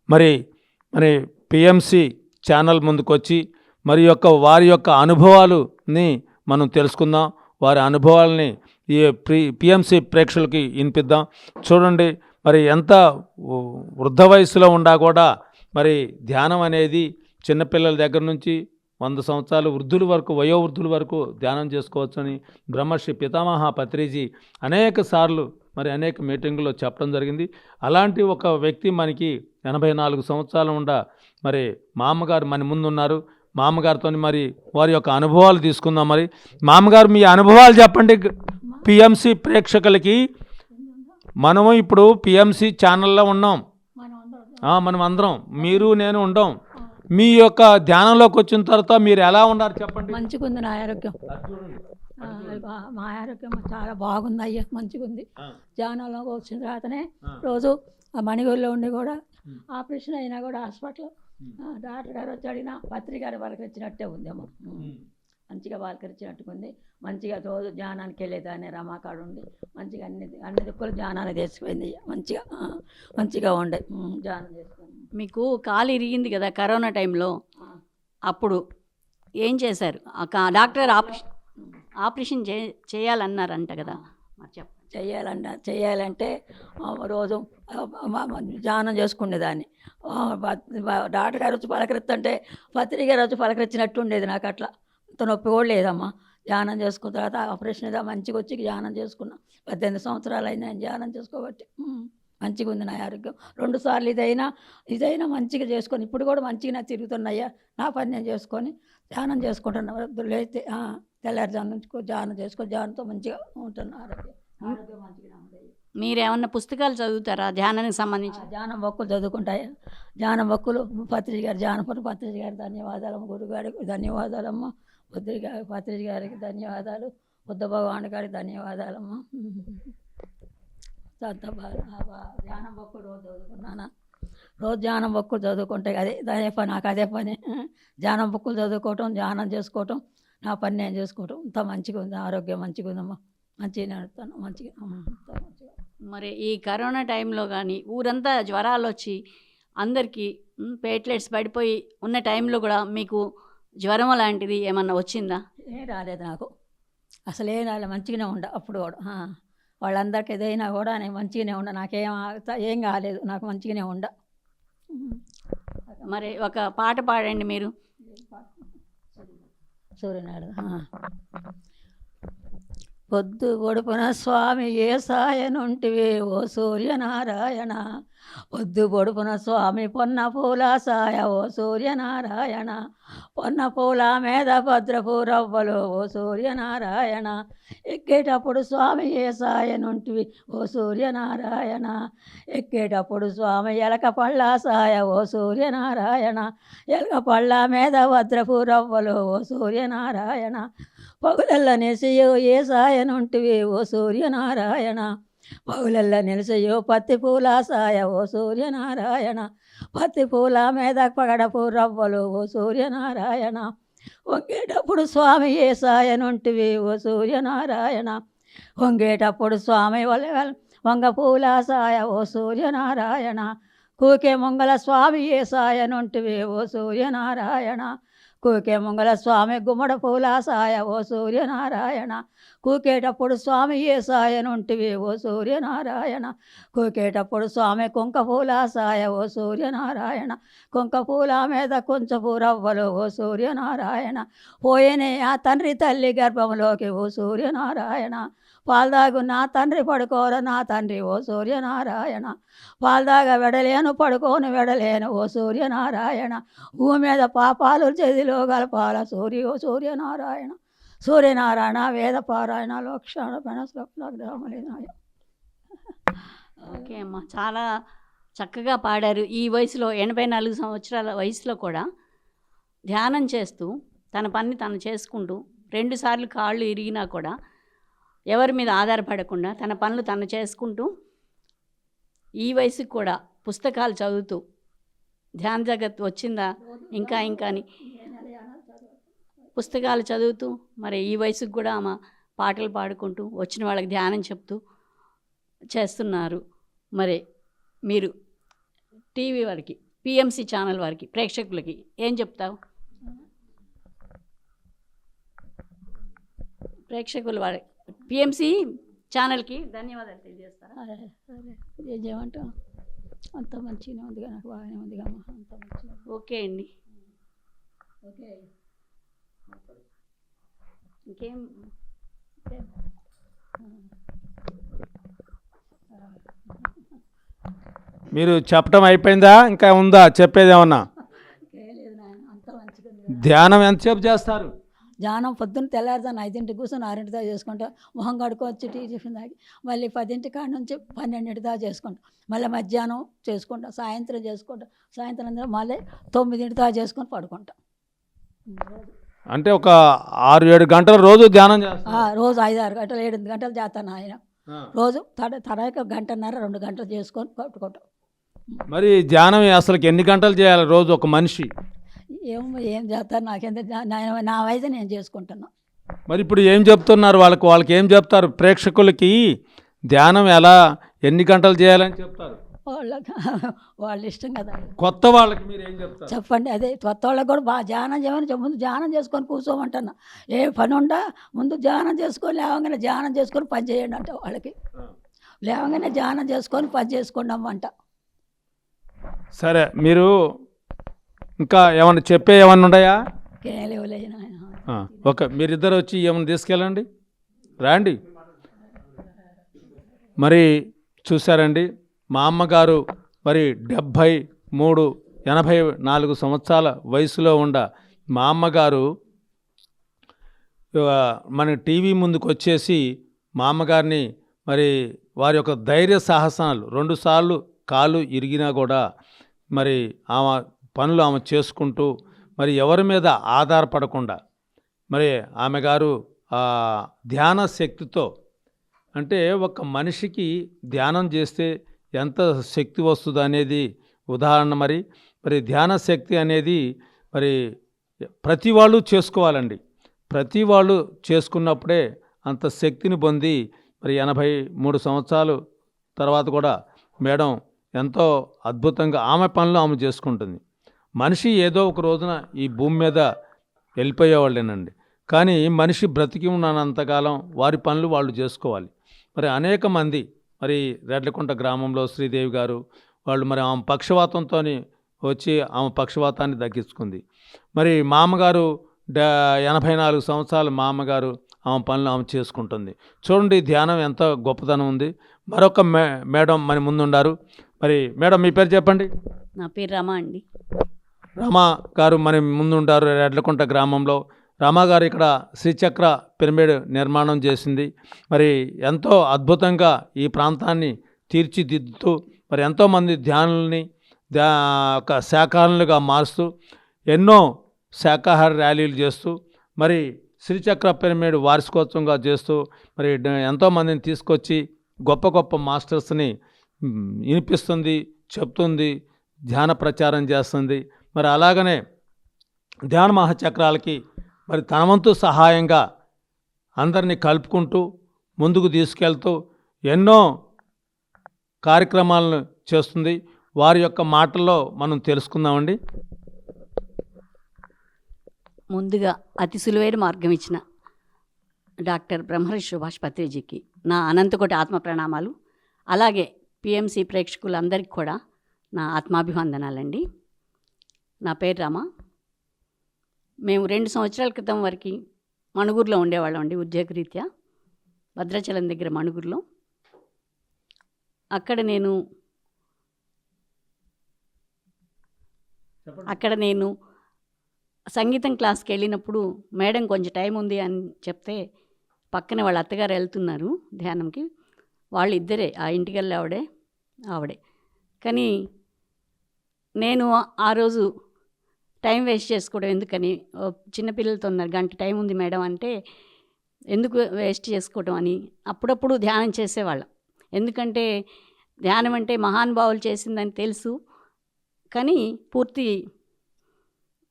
మరి పిఎంసి ఛానల్ ముందుకొచ్చి వారి యొక్క అనుభవాలని మనం తెలుసుకుందాం. వారి అనుభవాలని ఈ పిఎంసి ప్రేక్షకులకి వినిపిద్దాం. చూడండి, మరి ఎంత వృద్ధ వయసులో ఉండా కూడా మరి ధ్యానం అనేది చిన్నపిల్లల దగ్గర నుంచి 100 సంవత్సరాలు వయోవృద్ధుల వరకు ధ్యానం చేసుకోవచ్చని బ్రహ్మర్షి పితామహ పత్రిజీ అనేక మీటింగుల్లో చెప్పడం జరిగింది. అలాంటి ఒక వ్యక్తి మనకి 84 సంవత్సరాలు మరి మామగారు మన ముందున్నారు. మామగారితో మరి వారి యొక్క అనుభవాలు తీసుకుందాం. మరి మామగారు మీ అనుభవాలు చెప్పండి పిఎంసి ప్రేక్షకులకి. మనము ఇప్పుడు పిఎంసి ఛానల్లో ఉన్నాం, మనం అందరం, మీరు నేను ఉండం. మీ యొక్క ధ్యానంలోకి వచ్చిన తర్వాత మీరు ఎలా ఉన్నారు చెప్పండి. మంచిగా ఉంది నా ఆరోగ్యం. మా ఆరోగ్యం చాలా బాగుంది అయ్యా, మంచిగా ఉంది. ఆ, ధ్యానంలోకి వచ్చిన తర్వాతనే ఆ, రోజు ఆ మణిగూరులో ఉండి కూడా ఆపరేషన్ అయినా కూడా హాస్పిటల్ ఉమ్, డాక్టర్ గారు వచ్చి అడిగినా పత్రికారు పలకరించినట్టే ఉందేమో. ఉమ్. మంచిగా పలకరించినట్టుకుంది. మంచిగా రోజు ధ్యానానికి వెళ్ళేదాన్ని రమాకాడు ఉండి మంచిగా అన్ని దిక్కులు ధ్యానాన్ని తెచ్చిపోయింది. మంచిగా ఉండే ధ్యానం చేసుకుంది. మీకు కాలు ఇరిగింది కదా కరోనా టైంలో, అప్పుడు ఏం చేశారు? డాక్టర్ ఆపరేషన్ చేయాలన్నారంట కదా, చేయాలంటే రోజు ధ్యానం చేసుకునేదాన్ని. డాక్టర్ గారు వచ్చి పలకరిస్తుంటే పత్రిక గారు వచ్చి పలకరించినట్టు ఉండేది. నాకు అట్లా అంత నొప్పి కూడా లేదమ్మా. ధ్యానం చేసుకున్న తర్వాత ఆపరేషన్ ఏదో మంచిగా వచ్చి ధ్యానం చేసుకున్నా. 18 సంవత్సరాలు అయింది నేను ధ్యానం చేసుకోబట్టి. మంచిగా ఉంది నా ఆరోగ్యం. 2 సార్లు ఇదైనా మంచిగా చేసుకొని ఇప్పుడు కూడా మంచిగా తిరుగుతున్నాయ్యా. నా పని నేను చేసుకొని ధ్యానం చేసుకుంటున్నా. లేతే తెల్లారుజాము నుంచి ధ్యానం చేసుకొని ధ్యానంతో మంచిగా ఉంటున్నా. ఆరోగ్యం మంచిగా ఉంది. మీరేమన్నా పుస్తకాలు చదువుతారా ధ్యానానికి సంబంధించి? ధ్యానం బొక్కులు చదువుకుంటాయా? ధ్యానం బొక్కులు పత్రిక గారు, జానపద పత్రిక గారు ధన్యవాదాలమ్మ. గురుగారికి ధన్యవాదాలమ్మ. పత్రిక గారికి ధన్యవాదాలు. బుద్ధ భగవాన్ గారికి ధన్యవాదాలమ్మ. ధ్యానం బొక్కులు రోజు చదువుకున్నానా? రోజు ధ్యానం బొక్కులు చదువుకుంటే అదే పని, నాకు అదే పని. ధ్యానం బొక్కులు చదువుకోవటం, ధ్యానం చేసుకోవటం, నా పని నేను చేసుకోవటం. ఇంత మంచిగా ఉంది. ఆరోగ్యం మంచిగా ఉందమ్మా. మంచిగా నడుస్తాను. మంచిగా. మరి ఈ కరోనా టైంలో కానీ ఊరంతా జ్వరాలు వచ్చి అందరికీ ప్లేట్లెట్స్ పడిపోయి ఉన్న టైంలో కూడా మీకు జ్వరం లాంటిది ఏమన్నా వచ్చిందా? ఏం రాలేదు నాకు. అసలు ఏం రాలేదు. మంచిగానే ఉండ అప్పుడు కూడా. వాళ్ళందరికీ ఏదైనా కూడా నేను మంచిగానే ఉండ. ఏం కాలేదు. నాకు మంచిగానే ఉండ. మరి ఒక పాట పాడండి మీరు. సూర్యనాడు. పొద్దు పొడుపున స్వామి ఏ సాయనుంటివి ఓ సూర్యనారాయణ. పొద్దు పొడుపున స్వామి పొన్న పూల సాయ ఓ సూర్యనారాయణ. పొన్న పూల మీద భద్రపు రవ్వలు ఓ సూర్యనారాయణ. ఎక్కేటప్పుడు స్వామి ఏ సాయనుంటివి ఓ సూర్యనారాయణ. ఎక్కేటప్పుడు స్వామి ఎలక పళ్ళ సాయ ఓ సూర్యనారాయణ. ఎలక పళ్ళ మీద భద్రపు రవ్వలు ఓ సూర్యనారాయణ. పగులల్ల నిలిసయో ఏ సాయనుంటివి ఓ సూర్యనారాయణ. పగులల్ల నిలిసయో పత్తి పూల సాయ ఓ సూర్యనారాయణ. పత్తి పూల మీద పగడపు రవ్వలు ఓ సూర్యనారాయణ. వంగేటప్పుడు స్వామి ఏ సాయనుంటివి ఓ సూర్యనారాయణ. వంగేటప్పుడు స్వామి వంగ పూల సాయ ఓ సూర్యనారాయణ. కూకే మంగళ స్వామి ఏ సాయనుంటివి ఓ సూర్యనారాయణ. కూకే మంగళ స్వామి గుమ్మడ పూల సాయ ఓ సూర్యనారాయణ. కూకేటప్పుడు స్వామి ఏ సాయనుంటివి ఓ సూర్యనారాయణ. కూకేటప్పుడు స్వామి కుంక పూల సాయ ఓ సూర్యనారాయణ. కుంక పూల మీద కొంచెపు రవ్వలు ఓ సూర్యనారాయణ. పోయేనే ఆ తండ్రి తల్లి గర్భంలోకి ఓ సూర్యనారాయణ. పాల్దాగు నా తండ్రి పడుకోర నా తండ్రి ఓ సూర్యనారాయణ. పాల్దాగా వెడలేను పడుకోను వెడలేను ఓ సూర్యనారాయణ. భూమి మీద పాపాలు చెదిలో గలపాల ఓ సూర్యనారాయణ. సూర్యనారాయణ వేద పారాయణ లోక్షణ గ్రామలేనాయ. ఓకే అమ్మ, చాలా చక్కగా పాడారు. ఈ వయసులో 84 సంవత్సరాల వయసులో కూడా ధ్యానం చేస్తూ తన పని తను చేసుకుంటూ 2 సార్లు కాళ్ళు ఇరిగినా కూడా ఎవరి మీద ఆధారపడకుండా తన పనులు తను చేసుకుంటూ ఈ వయసుకు కూడా పుస్తకాలు చదువుతూ ధ్యాన జగత్ వచ్చిందా ఇంకా అని పుస్తకాలు చదువుతూ మరి ఈ వయసుకు కూడా ఆమె పాటలు పాడుకుంటూ వచ్చిన వాళ్ళకి ధ్యానం చెప్తూ చేస్తున్నారు. మరి మీరు టీవీ వారికి, పిఎంసి ఛానల్ వారికి, ప్రేక్షకులకి ఏం చెప్తావు? ప్రేక్షకుల వారి పిఎంసి ఛానల్కి ధన్యవాదాలు తెలియజేస్తారా? ఏం చేయమంటావు? అంత మంచిగానే ఉందిగా, నాకు బాగానే ఉందిగా అమ్మ, అంత మంచిగా. ఓకే అండి. ఓకే, ఇంకేం మీరు చెప్పడం అయిపోయిందా? ఇంకా ఉందా చెప్పేది ఏమన్నా? అంత మంచిగా. ధ్యానం ఎంతసేపు చేస్తారు? ధ్యానం పొద్దున్న తెల్లారుదాన్ని 5ంటికి కూర్చొని 6 దాకా చేసుకుంటాం. మొహం కడుక్కొచ్చి టిఫిన్ తాగి మళ్ళీ 10 కాడ నుంచి 12 దాకా చేసుకుంటాం. మళ్ళీ మధ్యాహ్నం చేసుకుంటాం, సాయంత్రం చేసుకుంటాం, సాయంత్రం మళ్ళీ 9 దాకా చేసుకొని పడుకుంటాం. అంటే ఒక 6-7 గంటల రోజు ధ్యానం చేస్తారు. రోజు 5-6 గంటలు 7 గంటలు చేస్తాను ఆయన. రోజు తడక 1.5 2 గంటలు చేసుకొని పట్టుకుంటాం. మరి ధ్యానం అసలుకి ఎన్ని గంటలు చేయాలి రోజు ఒక మనిషి? ఏం చేస్తాను నాకెంత నా వయసు నేను చేసుకుంటున్నా. మరి ఇప్పుడు ఏం చెప్తున్నారు వాళ్ళకి ఏం చెప్తారు ప్రేక్షకులకి? ధ్యానం ఎలా ఎన్ని గంటలు చేయాలని చెప్తారు? వాళ్ళ ఇష్టం కదా. కొత్త వాళ్ళకి మీరు ఏం చెప్తారు చెప్పండి. అదే కొత్త వాళ్ళకి కూడా బాగా ధ్యానం చేయమని ముందు ధ్యానం చేసుకొని కూర్చోమంటున్నా. ఏ పని ఉండా ముందు ధ్యానం చేసుకొని లేవగానే ధ్యానం చేసుకొని పని చేయండి అంట వాళ్ళకి. లేవగానే ధ్యానం చేసుకొని పని చేసుకోండి అమ్మంట. సరే, మీరు ఇంకా ఏమన్నా ఏమన్నా ఉన్నాయా? ఓకే, మీరిద్దరు వచ్చి ఏమన్నా తీసుకెళ్ళండి, రండి. మరి చూసారండి, మా అమ్మగారు మరి 84 సంవత్సరాల వయసులో ఉండ మా అమ్మగారు మన టీవీ ముందుకు వచ్చేసి మా అమ్మగారిని మరి వారి యొక్క ధైర్య సాహసాలు 2 సార్లు కాలు ఇరిగినా కూడా మరి ఆమె పనులు ఆమె చేసుకుంటూ మరి ఎవరి మీద ఆధారపడకుండా మరి ఆమె గారు ధ్యాన శక్తితో, అంటే ఒక మనిషికి ధ్యానం చేస్తే ఎంత శక్తి వస్తుంది అనేది ఉదాహరణ. మరి ధ్యాన శక్తి అనేది మరి ప్రతి వాళ్ళు చేసుకోవాలండి. ప్రతి వాళ్ళు చేసుకున్నప్పుడే అంత శక్తిని పొంది మరి 83 సంవత్సరాలు తర్వాత కూడా మేడం ఎంతో అద్భుతంగా ఆమె పనులు ఆమె చేసుకుంటుంది. మనిషి ఏదో ఒక రోజున ఈ భూమి మీద వెళ్ళిపోయేవాళ్ళేనండి, కానీ మనిషి బ్రతికి ఉన్నంతకాలం వారి పనులు వాళ్ళు చేసుకోవాలి. మరి అనేక మంది మరి రెడ్లకుంట గ్రామంలో శ్రీదేవి గారు వాళ్ళు మరి ఆమె పక్షవాతంతో వచ్చి ఆమె పక్షవాతాన్ని తగ్గించుకుంది. మరి మా అమ్మగారు 84 సంవత్సరాలు మా అమ్మగారు ఆమె పనులు ఆమె చేసుకుంటుంది. చూడండి ధ్యానం ఎంత గొప్పతనం ఉంది. మరొక మేడం మన ముందుండారు. మరి మేడం మీ పేరు చెప్పండి. నా పేరు రమా అండి. రమా గారు మన ముందుంటారు రెడ్లకుంట గ్రామంలో. రమా గారు ఇక్కడ శ్రీచక్ర పిరమిడ్ నిర్మాణం చేసింది. మరి ఎంతో అద్భుతంగా ఈ ప్రాంతాన్ని తీర్చిదిద్దుతూ మరి ఎంతోమంది ధ్యానుల్ని ఒక శాకాహారులుగా మారుస్తూ ఎన్నో శాకాహార ర్యాలీలు చేస్తూ మరి శ్రీచక్ర పిరమిడ్ వార్షికోత్సవంగా చేస్తూ మరి ఎంతోమందిని తీసుకొచ్చి గొప్ప గొప్ప మాస్టర్స్ని వినిపిస్తుంది, చెప్తుంది, ధ్యాన ప్రచారం చేస్తుంది. మరి అలాగనే ధ్యాన మహాచక్రాలకి మరి తన వంతు సహాయంగా అందరినీ కలుపుకుంటూ ముందుకు తీసుకెళ్తూ ఎన్నో కార్యక్రమాలను చేస్తుంది. వారి యొక్క మాటల్లో మనం తెలుసుకుందామండి. ముందుగా అతి సులువైన మార్గం ఇచ్చిన డాక్టర్ బ్రహ్మర్షి సుభాష్ పత్రిజీకి నా అనంతకోటి ఆత్మ ప్రణామాలు. అలాగే పిఎంసి ప్రేక్షకులందరికీ కూడా నా ఆత్మాభివందనాలండి. నా పేరు రామ. మేము 2 సంవత్సరాల క్రితం వరకు మణుగూరులో ఉండేవాళ్ళం అండి, ఉద్యోగరీత్యా భద్రాచలం దగ్గర మణుగూరులో. అక్కడ నేను సంగీతం క్లాస్కి వెళ్ళినప్పుడు మేడం కొంచెం టైం ఉంది అని చెప్తే పక్కన వాళ్ళ అత్తగారు వెళ్తున్నారు ధ్యానంకి. వాళ్ళు ఇద్దరే, ఆ ఇంటికి వెళ్ళి ఆవిడే. కానీ నేను ఆ రోజు టైం వేస్ట్ చేసుకోవడం ఎందుకని, చిన్నపిల్లలతో ఉన్నారు, గంట టైం ఉంది మేడం అంటే ఎందుకు వేస్ట్ చేసుకోవడం అని అప్పుడప్పుడు ధ్యానం చేసేవాళ్ళం. ఎందుకంటే ధ్యానం అంటే మహానుభావులు చేసిందని తెలుసు, కానీ పూర్తి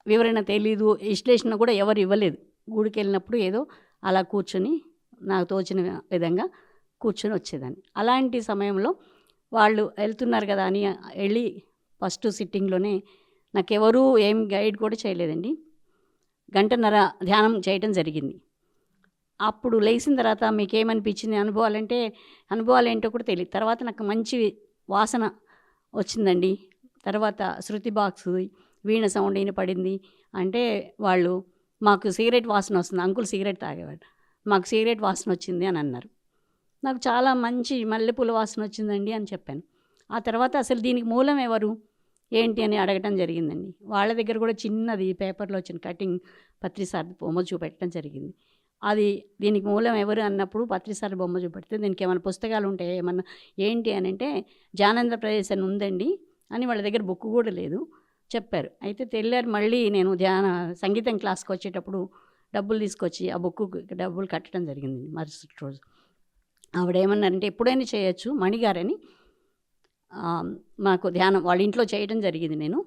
వివరణ తెలీదు, విశ్లేషణ కూడా ఎవరు ఇవ్వలేదు. గుడికి వెళ్ళినప్పుడు ఏదో అలా కూర్చొని నాకు తోచిన విధంగా కూర్చొని వచ్చేదాన్ని. అలాంటి సమయంలో వాళ్ళు వెళ్తున్నారు కదా అని వెళ్ళి ఫస్ట్ సిట్టింగ్లోనే నాకెవరూ ఏం గైడ్ కూడా చేయలేదండి, 1.5 గంట ధ్యానం చేయటం జరిగింది. అప్పుడు లేచిన తర్వాత మీకేమనిపించింది అనుభవాలు ఏంటో కూడా తెలియదు. తర్వాత నాకు మంచి వాసన వచ్చిందండి. తర్వాత శృతి బాక్స్ వీణ సౌండ్ వినపడింది. అంటే వాళ్ళు మాకు సిగరెట్ వాసన వస్తుంది, అంకుల్ సిగరెట్ తాగేవాడు, మాకు సిగరెట్ వాసన వచ్చింది అని అన్నారు. నాకు చాలా మంచి మల్లెపూల వాసన వచ్చిందండి అని చెప్పాను. ఆ తర్వాత అసలు దీనికి మూలం ఎవరు ఏంటి అని అడగటం జరిగిందండి. వాళ్ళ దగ్గర కూడా చిన్నది పేపర్లో వచ్చిన కటింగ్ పత్రిసార్ బొమ్మ చూపెట్టడం జరిగింది. అది దీనికి మూలం ఎవరు అన్నప్పుడు పత్రిసార్ బొమ్మ చూపెడితే దీనికి ఏమైనా పుస్తకాలు ఉంటాయి ఏమన్నా ఏంటి అని అంటే ధ్యానేంద్ర ప్రదేశ్ అని ఉందండి అని, వాళ్ళ దగ్గర బుక్ కూడా లేదు చెప్పారు. అయితే తెల్లారు మళ్ళీ నేను సంగీతం క్లాస్కి వచ్చేటప్పుడు డబ్బులు తీసుకొచ్చి ఆ బుక్కు డబ్బులు కట్టడం జరిగింది మరుసటి రోజు. ఆవిడేమన్నారంటే ఎప్పుడైనా చేయొచ్చు మణిగారని మాకు ధ్యానం వాళ్ళ ఇంట్లో చేయడం జరిగింది నేను.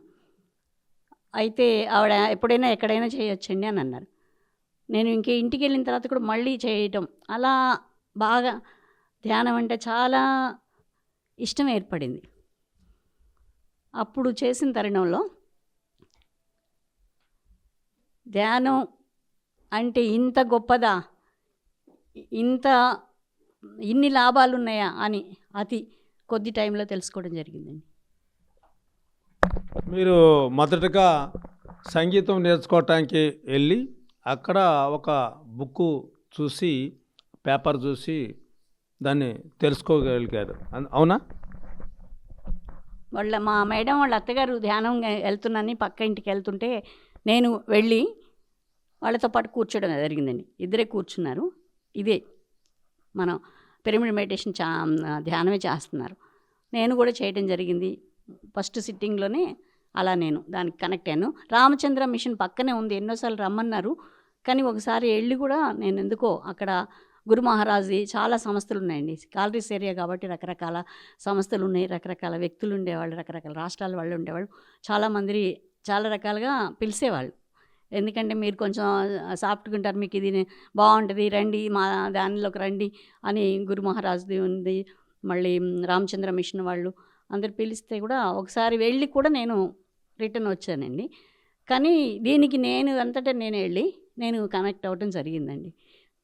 అయితే ఆవిడ ఎప్పుడైనా ఎక్కడైనా చేయొచ్చండి అని అన్నారు. నేను ఇంటికి వెళ్ళిన తర్వాత కూడా మళ్ళీ చేయటం అలా బాగా ధ్యానం అంటే చాలా ఇష్టం ఏర్పడింది. అప్పుడు చేసిన తరుణంలో ధ్యానం అంటే ఇంత గొప్పదా, ఇన్ని లాభాలు ఉన్నాయా అని అతి కొద్ది టైంలో తెలుసుకోవడం జరిగిందండి. మీరు మొదటగా సంగీతం నేర్చుకోవటానికి వెళ్ళి అక్కడ ఒక బుక్కు చూసి పేపర్ చూసి దాన్ని తెలుసుకోగలిగారు, అవునా? మా మేడం వాళ్ళ అత్తగారు ధ్యానం వెళ్తున్నాను పక్క ఇంటికి వెళ్తుంటే నేను వెళ్ళి వాళ్ళతో పాటు కూర్చోవడం జరిగిందండి. ఇద్దరే కూర్చున్నారు. ఇదే మనం పిరమిడ్ మెడిటేషన్ ధ్యానమే చేస్తున్నారు. నేను కూడా చేయడం జరిగింది. ఫస్ట్ సిట్టింగ్లోనే అలా నేను దానికి కనెక్ట్ అయ్యాను. రామచంద్ర మిషన్ పక్కనే ఉంది, ఎన్నోసార్లు రమ్మన్నారు. కానీ ఒకసారి వెళ్ళి కూడా నేను ఎందుకో అక్కడ గురు మహారాజ్ది చాలా సంస్థలు ఉన్నాయండి. కాలరీస్ ఏరియా కాబట్టి రకరకాల సంస్థలు ఉన్నాయి, రకరకాల వ్యక్తులు ఉండేవాళ్ళు, రకరకాల రాష్ట్రాల వాళ్ళు ఉండేవాళ్ళు. చాలామంది చాలా రకాలుగా పిలిచేవాళ్ళు. ఎందుకంటే మీరు కొంచెం సాఫ్ట్గా ఉంటారు, మీకు ఇది బాగుంటుంది, రండి మా దానిలోకి రండి అని గురు మహారాజ్ది ఉంది. మళ్ళీ రామచంద్ర మిషన్ వాళ్ళు అందరు పిలిస్తే కూడా ఒకసారి వెళ్ళి కూడా నేను రిటర్న్ వచ్చానండి. కానీ దీనికి నేను అంతటా నేను వెళ్ళి నేను కనెక్ట్ అవ్వటం జరిగిందండి.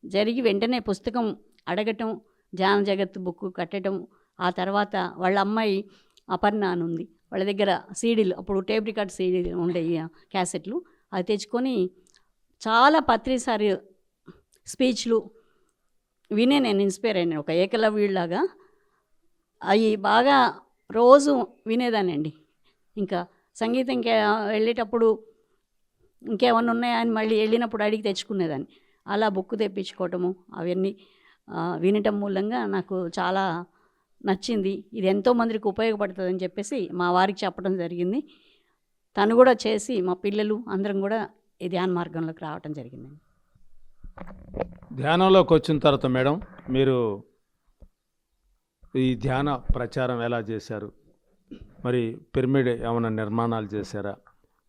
జరిగి వెంటనే పుస్తకం అడగటం, ధ్యాన జగత్ బుక్ కట్టడం. ఆ తర్వాత వాళ్ళ అమ్మాయి అపర్ణ అని ఉంది, వాళ్ళ దగ్గర సీడీలు, అప్పుడు టేప్ రికార్డ్ సీడీలు ఉండేవి, క్యాసెట్లు, అది తెచ్చుకొని చాలా ప్రతిసారి స్పీచ్లు వినే నేను ఇన్స్పైర్ అయినా, ఒక ఏకలవ్యుడిలాగా అవి బాగా రోజు వినేదానండి. ఇంకా సంగీతం వెళ్ళేటప్పుడు ఇంకేమన్నా ఉన్నాయా అని మళ్ళీ వెళ్ళినప్పుడు అడిగి తెచ్చుకునేదాన్ని. అలా బుక్ తెప్పించుకోవటము అవన్నీ వినటం మూలంగా నాకు చాలా నచ్చింది. ఇది ఎంతోమందికి ఉపయోగపడుతుందని చెప్పేసి మా వారికి చెప్పడం జరిగింది. తను కూడా చేసి మా పిల్లలు అందరం కూడా ఈ ధ్యాన మార్గంలోకి రావటం జరిగిందండి. ధ్యానంలోకి వచ్చిన తర్వాత మేడం మీరు ఈ ధ్యాన ప్రచారం ఎలా చేశారు? మరి పిరమిడ్ ఏమైనా నిర్మాణాలు చేశారా?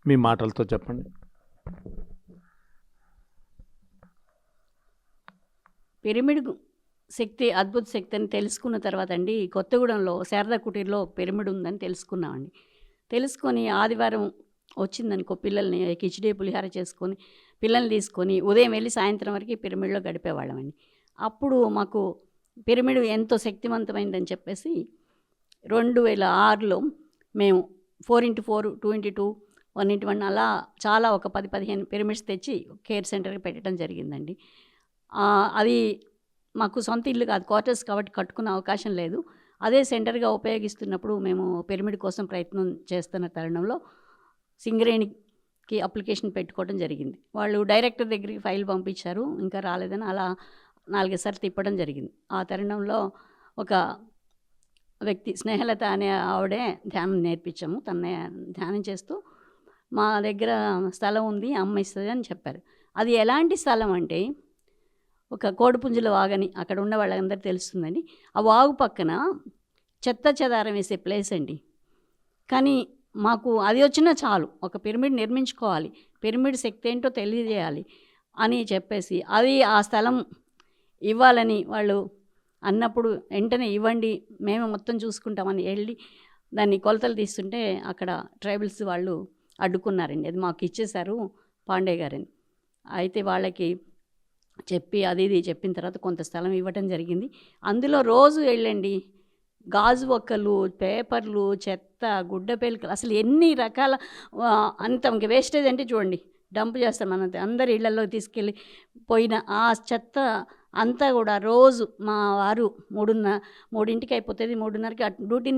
మీ మాటలతో చెప్పండి. పిరమిడ్ శక్తి అద్భుత శక్తి అని తెలుసుకున్న తర్వాత అండి, కొత్తగూడెంలో శారదా కుటీర్లో పిరమిడ్ ఉందని తెలుసుకున్నామండి. తెలుసుకొని ఆదివారం వచ్చిందనుకో పిల్లల్ని కిచిడి పులిహార చేసుకొని పిల్లల్ని తీసుకొని ఉదయం వెళ్ళి సాయంత్రం వరకు పిరమిడ్లో గడిపేవాళ్ళమండి. అప్పుడు మాకు పిరమిడ్ ఎంతో శక్తివంతమైందని చెప్పేసి 2006లో మేము 4x4, 2x2, 1x1 అలా చాలా ఒక 10-15 పిరమిడ్స్ తెచ్చి కేర్ సెంటర్కి పెట్టడం జరిగిందండి. అది మాకు సొంత ఇల్లు కాదు, క్వార్టర్స్ కాబట్టి కట్టుకునే అవకాశం లేదు. అదే సెంటర్గా ఉపయోగిస్తున్నప్పుడు మేము పిరమిడ్ కోసం ప్రయత్నం చేస్తున్న తరుణంలో సింగరేణికి అప్లికేషన్ పెట్టుకోవడం జరిగింది. వాళ్ళు డైరెక్టర్ దగ్గరికి ఫైల్ పంపించారు, ఇంకా రాలేదని అలా 4 సార్లు తిప్పడం జరిగింది. ఆ తరుణంలో ఒక వ్యక్తి స్నేహలత అనే ఆవిడే ధ్యానం నేర్పించాము. తన ధ్యానం చేస్తూ మా దగ్గర స్థలం ఉంది, అమ్మ ఇస్తుంది అని చెప్పారు. అది ఎలాంటి స్థలం అంటే ఒక కోడిపుంజుల వాగని అక్కడ ఉన్న వాళ్ళందరూ తెలుస్తుందండి. ఆ వాగు పక్కన చెత్త చెదారం వేసే ప్లేస్ అండి. కానీ మాకు అది వచ్చినా చాలు, ఒక పిరమిడ్ నిర్మించుకోవాలి, పిరమిడ్ శక్తి ఏంటో తెలియజేయాలి అని చెప్పేసి అది ఆ స్థలం ఇవ్వాలని వాళ్ళు అన్నప్పుడు వెంటనే ఇవ్వండి మేము మొత్తం చూసుకుంటామని వెళ్ళి దాన్ని కొలతలు తీస్తుంటే అక్కడ ట్రైబల్స్ వాళ్ళు అడ్డుకున్నారండి. అది మాకు ఇచ్చేశారు పాండే గారని. అయితే వాళ్ళకి చెప్పి అది ఇది చెప్పిన తర్వాత కొంత స్థలం ఇవ్వటం జరిగింది. అందులో రోజు వెళ్ళండి గాజు ఒక్కలు, పేపర్లు, చెత్త, గుడ్డ పేలికలు, అసలు ఎన్ని రకాల అంత ఇంక వేస్టేజ్ అంటే చూడండి, డంప్ చేస్తాం మన అందరి ఇళ్లలో తీసుకెళ్ళి పోయిన ఆ చెత్త అంతా కూడా రోజు మా వారు 3:30 అయిపోతుంది, 3:30కి డ్యూటీ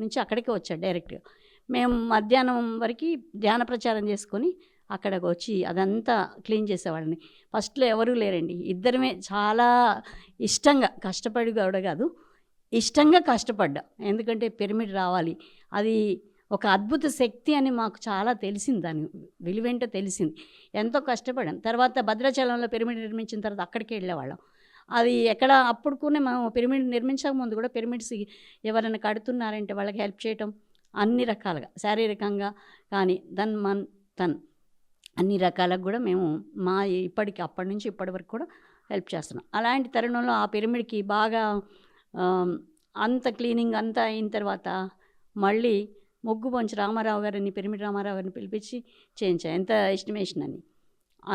నుంచి అక్కడికే వచ్చాడు డైరెక్ట్గా. మేము మధ్యాహ్నం వరకు ధ్యాన ప్రచారం చేసుకొని అక్కడికి వచ్చి అదంతా క్లీన్ చేసేవాళ్ళని. ఫస్ట్లో ఎవరూ లేరండి, ఇద్దరమే చాలా ఇష్టంగా కష్టపడి కూడా కాదు, ఇష్టంగా కష్టపడ్డా. ఎందుకంటే పిరమిడ్ రావాలి, అది ఒక అద్భుత శక్తి అని మాకు చాలా తెలిసింది, దాని విలువేంటో తెలిసింది. ఎంతో కష్టపడాను. తర్వాత భద్రాచలంలో పిరమిడ్ నిర్మించిన తర్వాత అక్కడికి వెళ్ళేవాళ్ళం. అది ఎక్కడ అప్పుడుకునే మనం పిరమిడ్ నిర్మించక ముందు కూడా పిరమిడ్స్ ఎవరైనా కడుతున్నారంటే వాళ్ళకి హెల్ప్ చేయటం, అన్ని రకాలుగా శారీరకంగా కానీ తన్ అన్ని రకాలకు కూడా మేము అప్పటి నుంచి ఇప్పటి వరకు కూడా హెల్ప్ చేస్తున్నాం. అలాంటి తరుణంలో ఆ పిరమిడ్కి బాగా అంత క్లీనింగ్ అంతా అయిన తర్వాత మళ్ళీ ముగ్గు పొంచి రామారావు గారిని, పిరమిడ్ రామారావు గారిని పిలిపించి చేయించాం. ఎంత ఎస్టిమేషన్ అని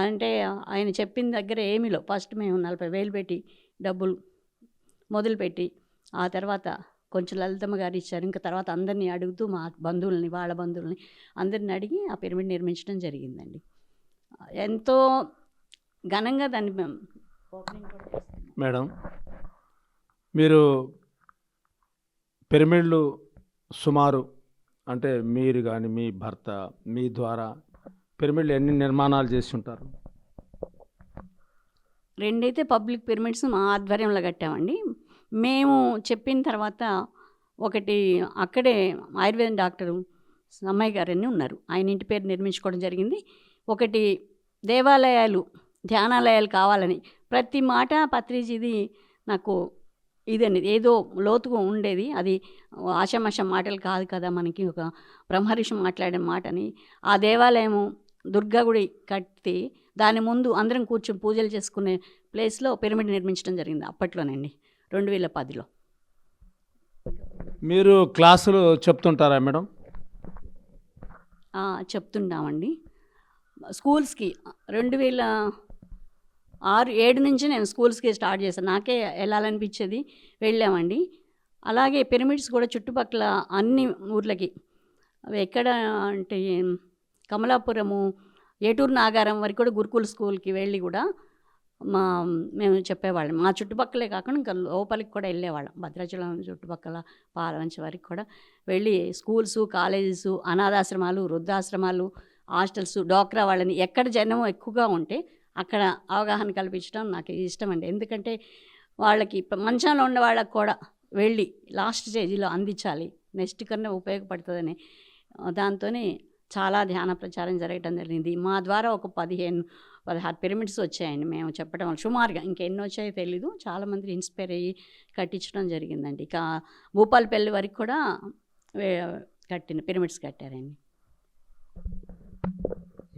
అంటే ఆయన చెప్పిన దగ్గర ఏమీలో ఫస్ట్ మేము 40,000 పెట్టి డబ్బులు మొదలుపెట్టి, ఆ తర్వాత కొంచెం లలితమ్మ గారు ఇచ్చారు. ఇంకా తర్వాత అందరినీ అడుగుతూ మా బంధువుల్ని, వాళ్ళ బంధువుల్ని అందరిని అడిగి ఆ పిరమిడ్ నిర్మించడం జరిగిందండి. ఎంతో ఘనంగా దాన్ని మేము ఓపెనింగ్ కూడా చేస్తాం. మేడం, మీరు పిరమిడ్లు సుమారు అంటే మీరు కానీ మీ భర్త మీ ద్వారా పిరమిడ్లు ఎన్ని నిర్మాణాలు చేసి ఉంటారు? 2 అయితే పబ్లిక్ పిరమిడ్స్ మా ఆధ్వర్యంలో కట్టామండి. మేము చెప్పిన తర్వాత ఒకటి అక్కడే ఆయుర్వేదం డాక్టరు అమ్మాయి గారని ఉన్నారు, ఆయన ఇంటి పేరు నిర్మించుకోవడం జరిగింది. ఒకటి దేవాలయాలు, ధ్యానాలయాలు కావాలని ప్రతి మాట పత్రిజీది నాకు ఇదండి ఏదో లోతుగా ఉండేది. అది ఆషామాషం మాటలు కాదు కదా, మనకి ఒక బ్రహ్మర్షి మాట్లాడిన మాటని. ఆ దేవాలయము దుర్గా గుడి కట్టి దాని ముందు అందరం కూర్చొని పూజలు చేసుకునే ప్లేస్లో పిరమిడ్ నిర్మించడం జరిగింది అప్పట్లోనండి, 2010లో. మీరు క్లాసులు చెప్తుంటారా మేడం? చెప్తుంటామండి స్కూల్స్కి. 2006-7 నుంచి నేను స్కూల్స్కి స్టార్ట్ చేశాను. నాకే వెళ్ళాలనిపించేది, వెళ్ళామండి. అలాగే పిరమిడ్స్ కూడా చుట్టుపక్కల అన్ని ఊర్లకి, అవి ఎక్కడ అంటే కమలాపురము, ఏటూరు నాగారం వరకు కూడా గురుకుల స్కూల్కి వెళ్ళి కూడా మేము చెప్పేవాళ్ళం. మా చుట్టుపక్కలే కాకుండా ఇంకా లోపలికి కూడా వెళ్ళేవాళ్ళం. భద్రాచలం చుట్టుపక్కల పాలవంచ వరకు కూడా వెళ్ళి స్కూల్స్, కాలేజెస్, అనాథాశ్రమాలు, వృద్ధాశ్రమాలు, హాస్టల్స్, డోక్రా వాళ్ళని ఎక్కడ జనం ఎక్కువగా ఉంటే అక్కడ అవగాహన కల్పించడం నాకు ఇష్టం అండి. ఎందుకంటే వాళ్ళకి మంచంలో ఉన్న వాళ్ళకి కూడా వెళ్ళి లాస్ట్ స్టేజ్లో అందించాలి, నెక్స్ట్ కన్నా ఉపయోగపడుతుందని దాంతోనే చాలా ధ్యాన ప్రచారం జరగటం జరిగింది. మా ద్వారా ఒక 15-16 పిరమిడ్స్ వచ్చాయండి మేము చెప్పడం వల్ల. సుమారుగా ఇంకెన్ని వచ్చాయో తెలీదు, చాలామంది ఇన్స్పైర్ అయ్యి కట్టించడం జరిగిందండి. ఇక భూపాలపల్లి వరకు కూడా పిరమిడ్స్ కట్టారండి.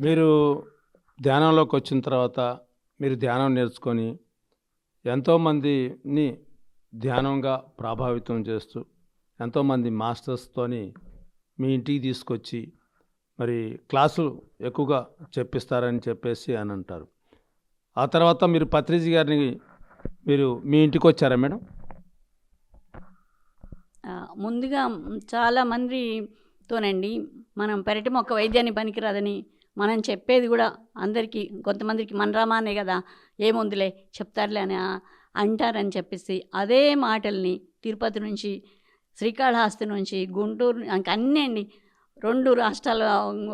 మీరు ధ్యానంలోకి వచ్చిన తర్వాత మీరు ధ్యానం నేర్చుకొని ఎంతోమందిని ధ్యానంగా ప్రభావితం చేస్తూ ఎంతోమంది మాస్టర్స్తోని మీ ఇంటికి తీసుకొచ్చి మరి క్లాసులు ఎక్కువగా చెప్పిస్తారని చెప్పేసి అని అంటారు. ఆ తర్వాత మీరు పత్రిజీ గారిని మీరు మీ ఇంటికి వచ్చారా మేడం? ముందుగా చాలామందితోనండి మనం పెరటి మొక్క వైద్యాన్ని పనికిరాదని మనం చెప్పేది కూడా అందరికీ, కొంతమందికి మనరామానే కదా ఏముందిలే చెప్తారులే అని అంటారని చెప్పేసి అదే మాటల్ని తిరుపతి నుంచి, శ్రీకాళహస్తి నుంచి, గుంటూరు, అన్నీ అండి 2 రాష్ట్రాల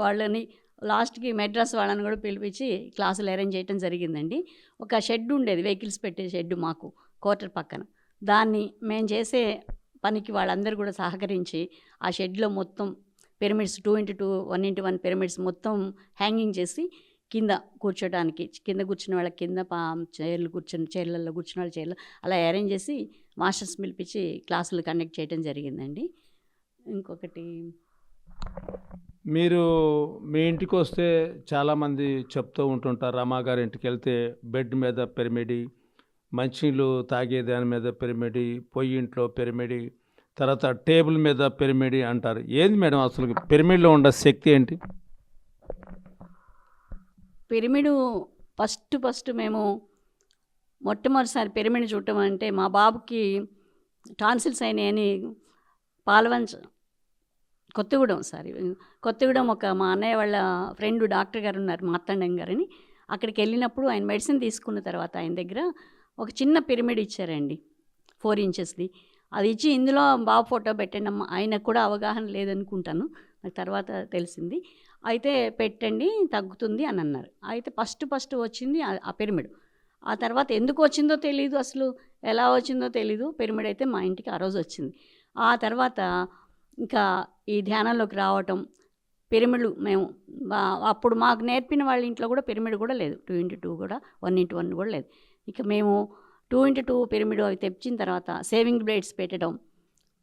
వాళ్ళని, లాస్ట్కి మెడ్రాస్ వాళ్ళని కూడా పిలిపించి క్లాసులు అరేంజ్ చేయడం జరిగిందండి. ఒక షెడ్ ఉండేది, వెహికల్స్ పెట్టే షెడ్ మాకు క్వార్టర్ పక్కన. దాన్ని మేము చేసే పనికి వాళ్ళందరూ కూడా సహకరించి ఆ షెడ్లో మొత్తం పిరమిడ్స్ 2x2, 1x1 పిరమిడ్స్ మొత్తం హ్యాంగింగ్ చేసి కింద కూర్చోడానికి, కింద కూర్చున్న వాళ్ళకి కింద చైర్లలో కూర్చున్న వాళ్ళ చైర్లు అలా అరేంజ్ చేసి మాస్టర్స్ పిలిపించి క్లాసులు కండక్ట్ చేయడం జరిగిందండి. ఇంకొకటి, మీరు మీ ఇంటికి వస్తే చాలామంది చెప్తూ ఉంటుంటారు, రమాగారి ఇంటికి వెళ్తే బెడ్ మీద పిరమిడి, మంచినీళ్ళు తాగే దాని మీద పిరమిడి, పొయ్యి ఇంట్లో పిరమిడి, తర్వాత టేబుల్ మీద పిరమిడి అంటారు. ఏంది మేడం అసలు పిరమిడ్లో ఉండే శక్తి ఏంటి? పిరమిడు ఫస్ట్ మేము మొట్టమొదటిసారి పిరమిడ్ చూడటం అంటే మా బాబుకి టాన్సిల్స్ అయినాయని కొత్తగూడెం ఒక మా అన్నయ్య వాళ్ళ ఫ్రెండ్ డాక్టర్ గారు ఉన్నారు, మార్తాండం గారని. అక్కడికి వెళ్ళినప్పుడు ఆయన మెడిసిన్ తీసుకున్న తర్వాత ఆయన దగ్గర ఒక చిన్న పిరమిడ్ ఇచ్చారండి, 4 ఇంచెస్ది. అది ఇచ్చి ఇందులో బాబు ఫోటో పెట్టండి అమ్మ, ఆయనకు కూడా అవగాహన లేదనుకుంటాను, నాకు తర్వాత తెలిసింది. అయితే పెట్టండి తగ్గుతుంది అని అన్నారు. అయితే ఫస్ట్ వచ్చింది ఆ పిరమిడ్. ఆ తర్వాత ఎందుకు వచ్చిందో తెలీదు, అసలు ఎలా వచ్చిందో తెలీదు. పిరమిడ్ అయితే మా ఇంటికి ఆ రోజు వచ్చింది. ఆ తర్వాత ఇంకా ఈ ధ్యానంలోకి రావటం, పిరమిడ్లు మేము అప్పుడు మాకు నేర్పిన వాళ్ళ ఇంట్లో కూడా పిరమిడ్ కూడా లేదు, 2x2 కూడా 1x1 కూడా లేదు. ఇక మేము 2x2 పిరమిడ్ అవి తెచ్చిన తర్వాత సేవింగ్ బ్లేడ్స్ పెట్టడం,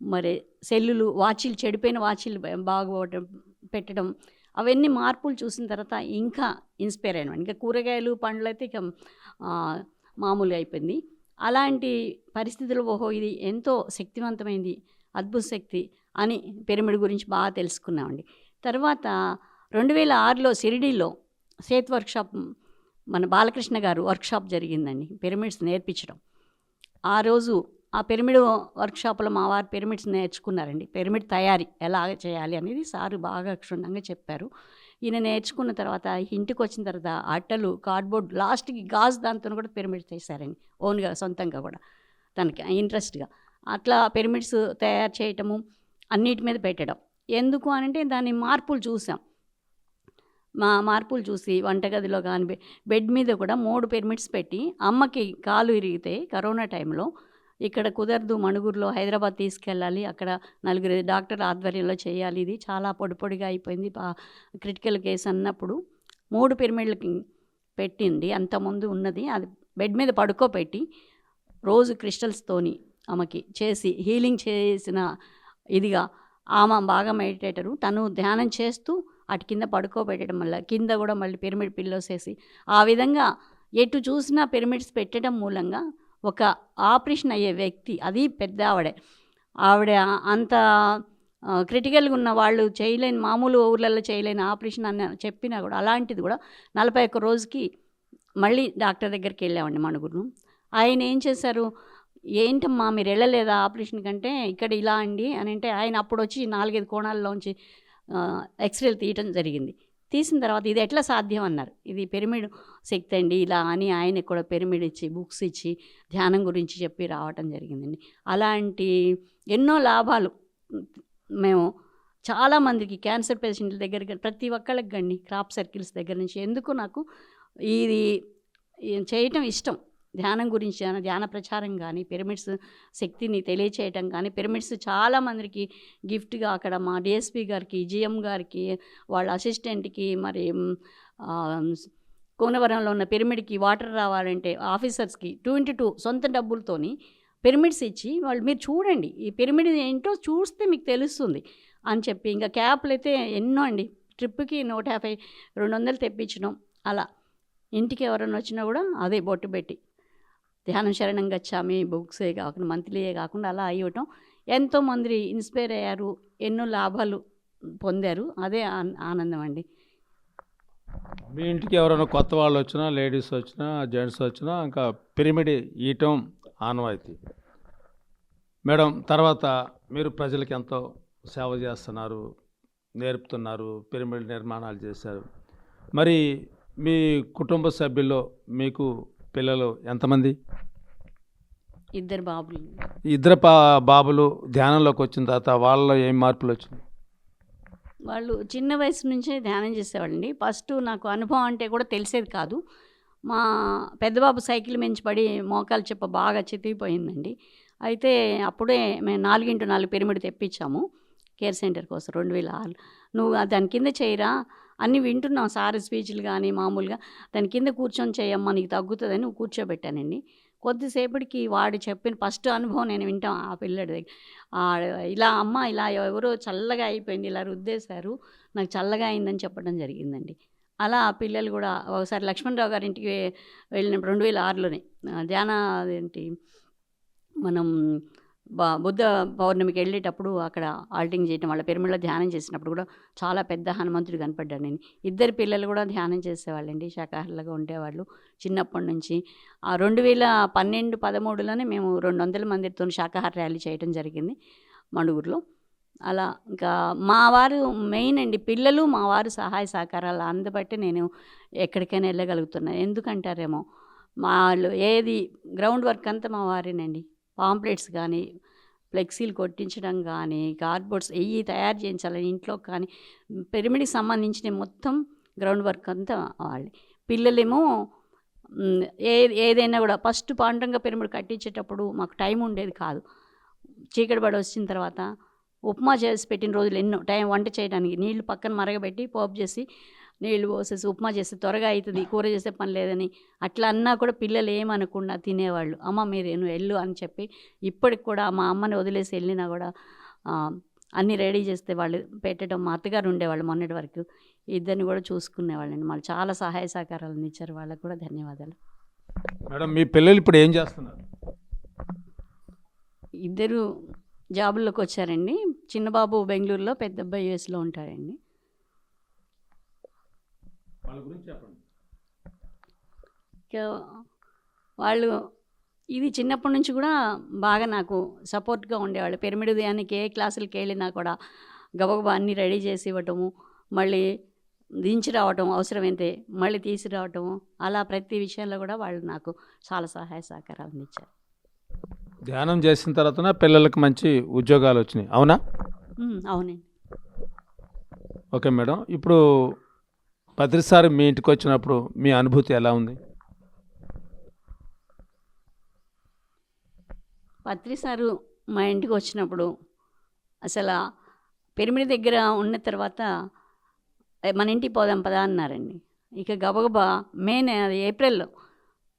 మరి సెల్లులు, వాచీలు, చెడిపోయిన వాచీలు బాగోవడం పెట్టడం, అవన్నీ మార్పులు చూసిన తర్వాత ఇంకా ఇన్స్పైర్ అయినాం. ఇంకా కూరగాయలు పండ్లు అయితే ఇక మామూలుగా అయిపోయింది. అలాంటి పరిస్థితుల్లో ఓహో ఇది ఎంతో శక్తివంతమైంది, అద్భుత శక్తి అని పిరమిడ్ గురించి బాగా తెలుసుకున్నామండి. తర్వాత 2006లో షిరిడీలో సేత్ వర్క్షాప్, మన బాలకృష్ణ గారు వర్క్షాప్ జరిగిందండి, పిరమిడ్స్ నేర్పించడం. ఆ రోజు ఆ పిరమిడ్ వర్క్షాప్లో మా వారు పిరమిడ్స్ నేర్చుకున్నారండి. పిరమిడ్ తయారీ ఎలా చేయాలి అనేది సారు బాగా క్షుణ్ణంగా చెప్పారు. ఈయన నేర్చుకున్న తర్వాత ఇంటికి వచ్చిన తర్వాత అట్టలు, కార్డ్బోర్డ్, లాస్ట్కి గాజు దాంతో కూడా పిరమిడ్ చేశారండి, ఓన్గా సొంతంగా కూడా తనకి ఇంట్రెస్ట్గా. అట్లా పిరమిడ్స్ తయారు చేయటము, అన్నిటి మీద పెట్టడం. ఎందుకు అనంటే దాని మార్పులు చూసాం. మార్పులు చూసి వంటగదిలో కానీ బెడ్ మీద కూడా 3 పిరమిడ్స్ పెట్టి, అమ్మకి కాలు ఇరిగితే కరోనా టైంలో ఇక్కడ కుదరదు, మణుగూరులో హైదరాబాద్ తీసుకెళ్ళాలి, అక్కడ 4 డాక్టర్ ఆధ్వర్యంలో చేయాలి, ఇది చాలా పొడిగా అయిపోయింది, క్రిటికల్ కేసు అన్నప్పుడు 3 పిరమిడ్లకి పెట్టింది. అంతకుముందు ఉన్నది అది బెడ్ మీద పడుకోబెట్టి రోజు క్రిస్టల్స్తోని ఆమెకి చేసి హీలింగ్ చేసిన ఇదిగా, ఆమె బాగా మెడిటేటరు, తను ధ్యానం చేస్తూ అటు కింద పడుకోబెట్టడం వల్ల కింద కూడా మళ్ళీ పిరమిడ్ పిల్లోస్ వేసి, ఆ విధంగా ఎటు చూసినా పిరమిడ్స్ పెట్టడం మూలంగా ఒక ఆపరేషన్ అయ్యే వ్యక్తి, అది పెద్ద ఆవిడ అంత క్రిటికల్గా ఉన్న వాళ్ళు చేయలేని, మామూలు ఊర్లలో చేయలేని ఆపరేషన్ అని చెప్పినా కూడా, అలాంటిది కూడా 41 రోజుకి మళ్ళీ డాక్టర్ దగ్గరికి వెళ్ళామండి మణుగూరు. ఆయన ఏం చేశారు, ఏంటమ్మా మీరు వెళ్ళలేదా ఆపరేషన్ కంటే, ఇక్కడ ఇలా అండి అని అంటే, ఆయన అప్పుడు వచ్చి 4-5 కోణాల్లోంచి ఎక్స్రేలు తీయటం జరిగింది. తీసిన తర్వాత ఇది ఎట్లా సాధ్యం అన్నారు. ఇది పిరమిడ్ శక్తి అండి ఇలా అని ఆయనకు కూడా పిరమిడ్ ఇచ్చి, బుక్స్ ఇచ్చి, ధ్యానం గురించి చెప్పి రావటం జరిగిందండి. అలాంటి ఎన్నో లాభాలు మేము చాలామందికి, క్యాన్సర్ పేషెంట్ల దగ్గర ప్రతి ఒక్కళ్ళకి గండి, క్రాప్ సర్కిల్స్ దగ్గర నుంచి. ఎందుకు నాకు ఇది చేయటం ఇష్టం, ధ్యానం గురించి, ధ్యాన ప్రచారం కానీ, పిరమిడ్స్ శక్తిని తెలియచేయటం కానీ. పిరమిడ్స్ చాలామందికి గిఫ్ట్గా అక్కడ మా డిఎస్పి గారికి, జిఎం గారికి, వాళ్ళ అసిస్టెంట్కి, మరి కోనవరంలో ఉన్న పిరమిడ్కి వాటర్ రావాలంటే ఆఫీసర్స్కి 2x2 సొంత డబ్బులతోని పిరమిడ్స్ ఇచ్చి, వాళ్ళు మీరు చూడండి ఈ పిరమిడ్ ఏంటో చూస్తే మీకు తెలుస్తుంది అని చెప్పి, ఇంకా క్యాప్లు అయితే ఎన్నో అండి, ట్రిప్కి 150, 200 తెప్పించడం. అలా ఇంటికి ఎవరైనా వచ్చినా కూడా అదే బొట్టు పెట్టి ధ్యానం శరణం గచ్చామి బుక్సే కాకుండా, మంత్లీయే కాకుండా అలా ఇవ్వటం. ఎంతోమంది ఇన్స్పైర్ అయ్యారు, ఎన్నో లాభాలు పొందారు, అదే ఆనందం అండి. మీ ఇంటికి ఎవరైనా కొత్త వాళ్ళు వచ్చినా, లేడీస్ వచ్చినా, జెంట్స్ వచ్చినా ఇంకా పిరమిడ్ ఇవ్వటం ఆనవాయితీ. మేడం, తర్వాత మీరు ప్రజలకు ఎంతో సేవ చేస్తున్నారు, నేర్పుతున్నారు, పిరమిడ్ నిర్మాణాలు చేశారు. మరి మీ కుటుంబ సభ్యుల్లో మీకు పిల్లలు ఎంతమంది? 2 బాబులు. 2 బాబులు ధ్యానంలోకి వచ్చిన తర్వాత వాళ్ళలో ఏం మార్పులు వచ్చినాయి? వాళ్ళు చిన్న వయసు నుంచే ధ్యానం చేసేవాళ్ళండి. ఫస్ట్ నాకు అనుభవం అంటే కూడా తెలిసేది కాదు. మా పెద్ద బాబు సైకిల్ మించి పడి మోకాలు చెప్ప బాగా చితికిపోయిందండి. అయితే అప్పుడే మేము 4x4 పిరమిడ్ తెప్పించాము కేర్ సెంటర్ కోసం 2006. నువ్వు దాని కింద చేయరా, అన్నీ వింటున్నాం సార్ స్పీచ్లు కానీ, మామూలుగా దాని కింద కూర్చొని చేయమ్మా నీకు తగ్గుతుందని కూర్చోబెట్టానండి. కొద్దిసేపటికి వాడు చెప్పిన ఫస్ట్ అనుభవం నేను వింటాం ఆ పిల్లడి దగ్గర, ఇలా అమ్మ ఇలా ఎవరో చల్లగా అయిపోయింది, ఇలా రుద్దేశారు, నాకు చల్లగా అయిందని చెప్పడం జరిగిందండి. అలా పిల్లలు కూడా ఒకసారి లక్ష్మణరావు గారి ఇంటికి వెళ్ళినప్పుడు 2006లోనే ధ్యాన ఏంటి మనం బుద్ధ పౌర్ణమికి వెళ్ళేటప్పుడు అక్కడ ఆల్టింగ్ చేయటం, వాళ్ళ పిరమిడ్లో ధ్యానం చేసినప్పుడు కూడా చాలా పెద్ద హనుమంతుడు కనపడ్డాను నేను. 2 పిల్లలు కూడా ధ్యానం చేసేవాళ్ళండి, శాకాహారులుగా ఉండేవాళ్ళు చిన్నప్పటి నుంచి. ఆ 2012, 13లోనే మేము 200 మందితో శాకాహార ర్యాలీ చేయడం జరిగింది మణుగూరులో. అలా ఇంకా మా వారు మెయిన్ అండి, పిల్లలు మా వారు సహాయ సహకారాలు అందబట్టి నేను ఎక్కడికైనా వెళ్ళగలుగుతున్నాను. ఎందుకంటారేమో వాళ్ళు ఏది గ్రౌండ్ వర్క్ అంతా మా వారేనండి. పాంప్లెట్స్ కానీ, ఫ్లెక్సీలు కొట్టించడం కానీ, కార్డ్బోర్డ్స్ తయారు చేయించాలని ఇంట్లో కానీ, పిరమిడ్కి సంబంధించిన మొత్తం గ్రౌండ్ వర్క్ అంతా వాళ్ళే. పిల్లలేమో ఏదైనా కూడా ఫస్ట్ పాండురంగ పిరమిడ్ కట్టించేటప్పుడు మాకు టైం ఉండేది కాదు. చీకటి పడి వచ్చిన తర్వాత ఉప్మా చేసి పెట్టిన రోజులు ఎన్నో టైం వంట చేయడానికి నీళ్లు పక్కన మరగబెట్టి పోపు చేసి నీళ్లు పోసేసి ఉప్మా చేస్తే త్వరగా అవుతుంది, కూర చేసే పని లేదని అట్లా అన్నా కూడా పిల్లలు ఏమనకుండా తినేవాళ్ళు. అమ్మ మీరు నువ్వు వెళ్ళు అని చెప్పి ఇప్పటికి కూడా మా అమ్మని వదిలేసి వెళ్ళినా కూడా అన్నీ రెడీ చేస్తే వాళ్ళు పెట్టడం. మా అత్తగారు ఉండేవాళ్ళు మొన్నటి వరకు, ఇద్దరిని కూడా చూసుకునేవాళ్ళండి. వాళ్ళు చాలా సహాయ సహకారాలు ఇచ్చారు, వాళ్ళకు కూడా ధన్యవాదాలు. మేడం మీ పిల్లలు ఇప్పుడు ఏం చేస్తున్నారు? ఇద్దరు జాబుల్లోకి వచ్చారండి. చిన్న బాబు బెంగళూరులో, పెద్ద అబ్బాయి యూఎస్లో ఉంటారండి. వాళ్ళ గురించి చెప్పండి. ఇంకా వాళ్ళు ఇది చిన్నప్పటి నుంచి కూడా బాగా నాకు సపోర్ట్గా ఉండేవాళ్ళు. పిరమిడ్ ఉదయానికి ఏ క్లాసులకి వెళ్ళినా కూడా గబగబా అన్నీ రెడీ చేసి ఇవ్వటము, మళ్ళీ దించి రావటం, అవసరమైతే మళ్ళీ తీసుకురావటము, అలా ప్రతి విషయంలో కూడా వాళ్ళు నాకు చాలా సహాయ సహకారాలు ఇచ్చారు. ధ్యానం చేసిన తర్వాత పిల్లలకు మంచి ఉద్యోగాలు వచ్చినాయి, అవునా? అవునండి. ఓకే మేడం, ఇప్పుడు ప్రతిసారి మీ ఇంటికి వచ్చినప్పుడు మీ అనుభూతి ఎలా ఉంది? పత్రి సారు మా ఇంటికి వచ్చినప్పుడు అసలు పిరమిడ్ దగ్గర ఉన్న తర్వాత మన ఇంటికి పోదాం పదా అన్నారండి. ఇక గబగబా ఏప్రిల్లో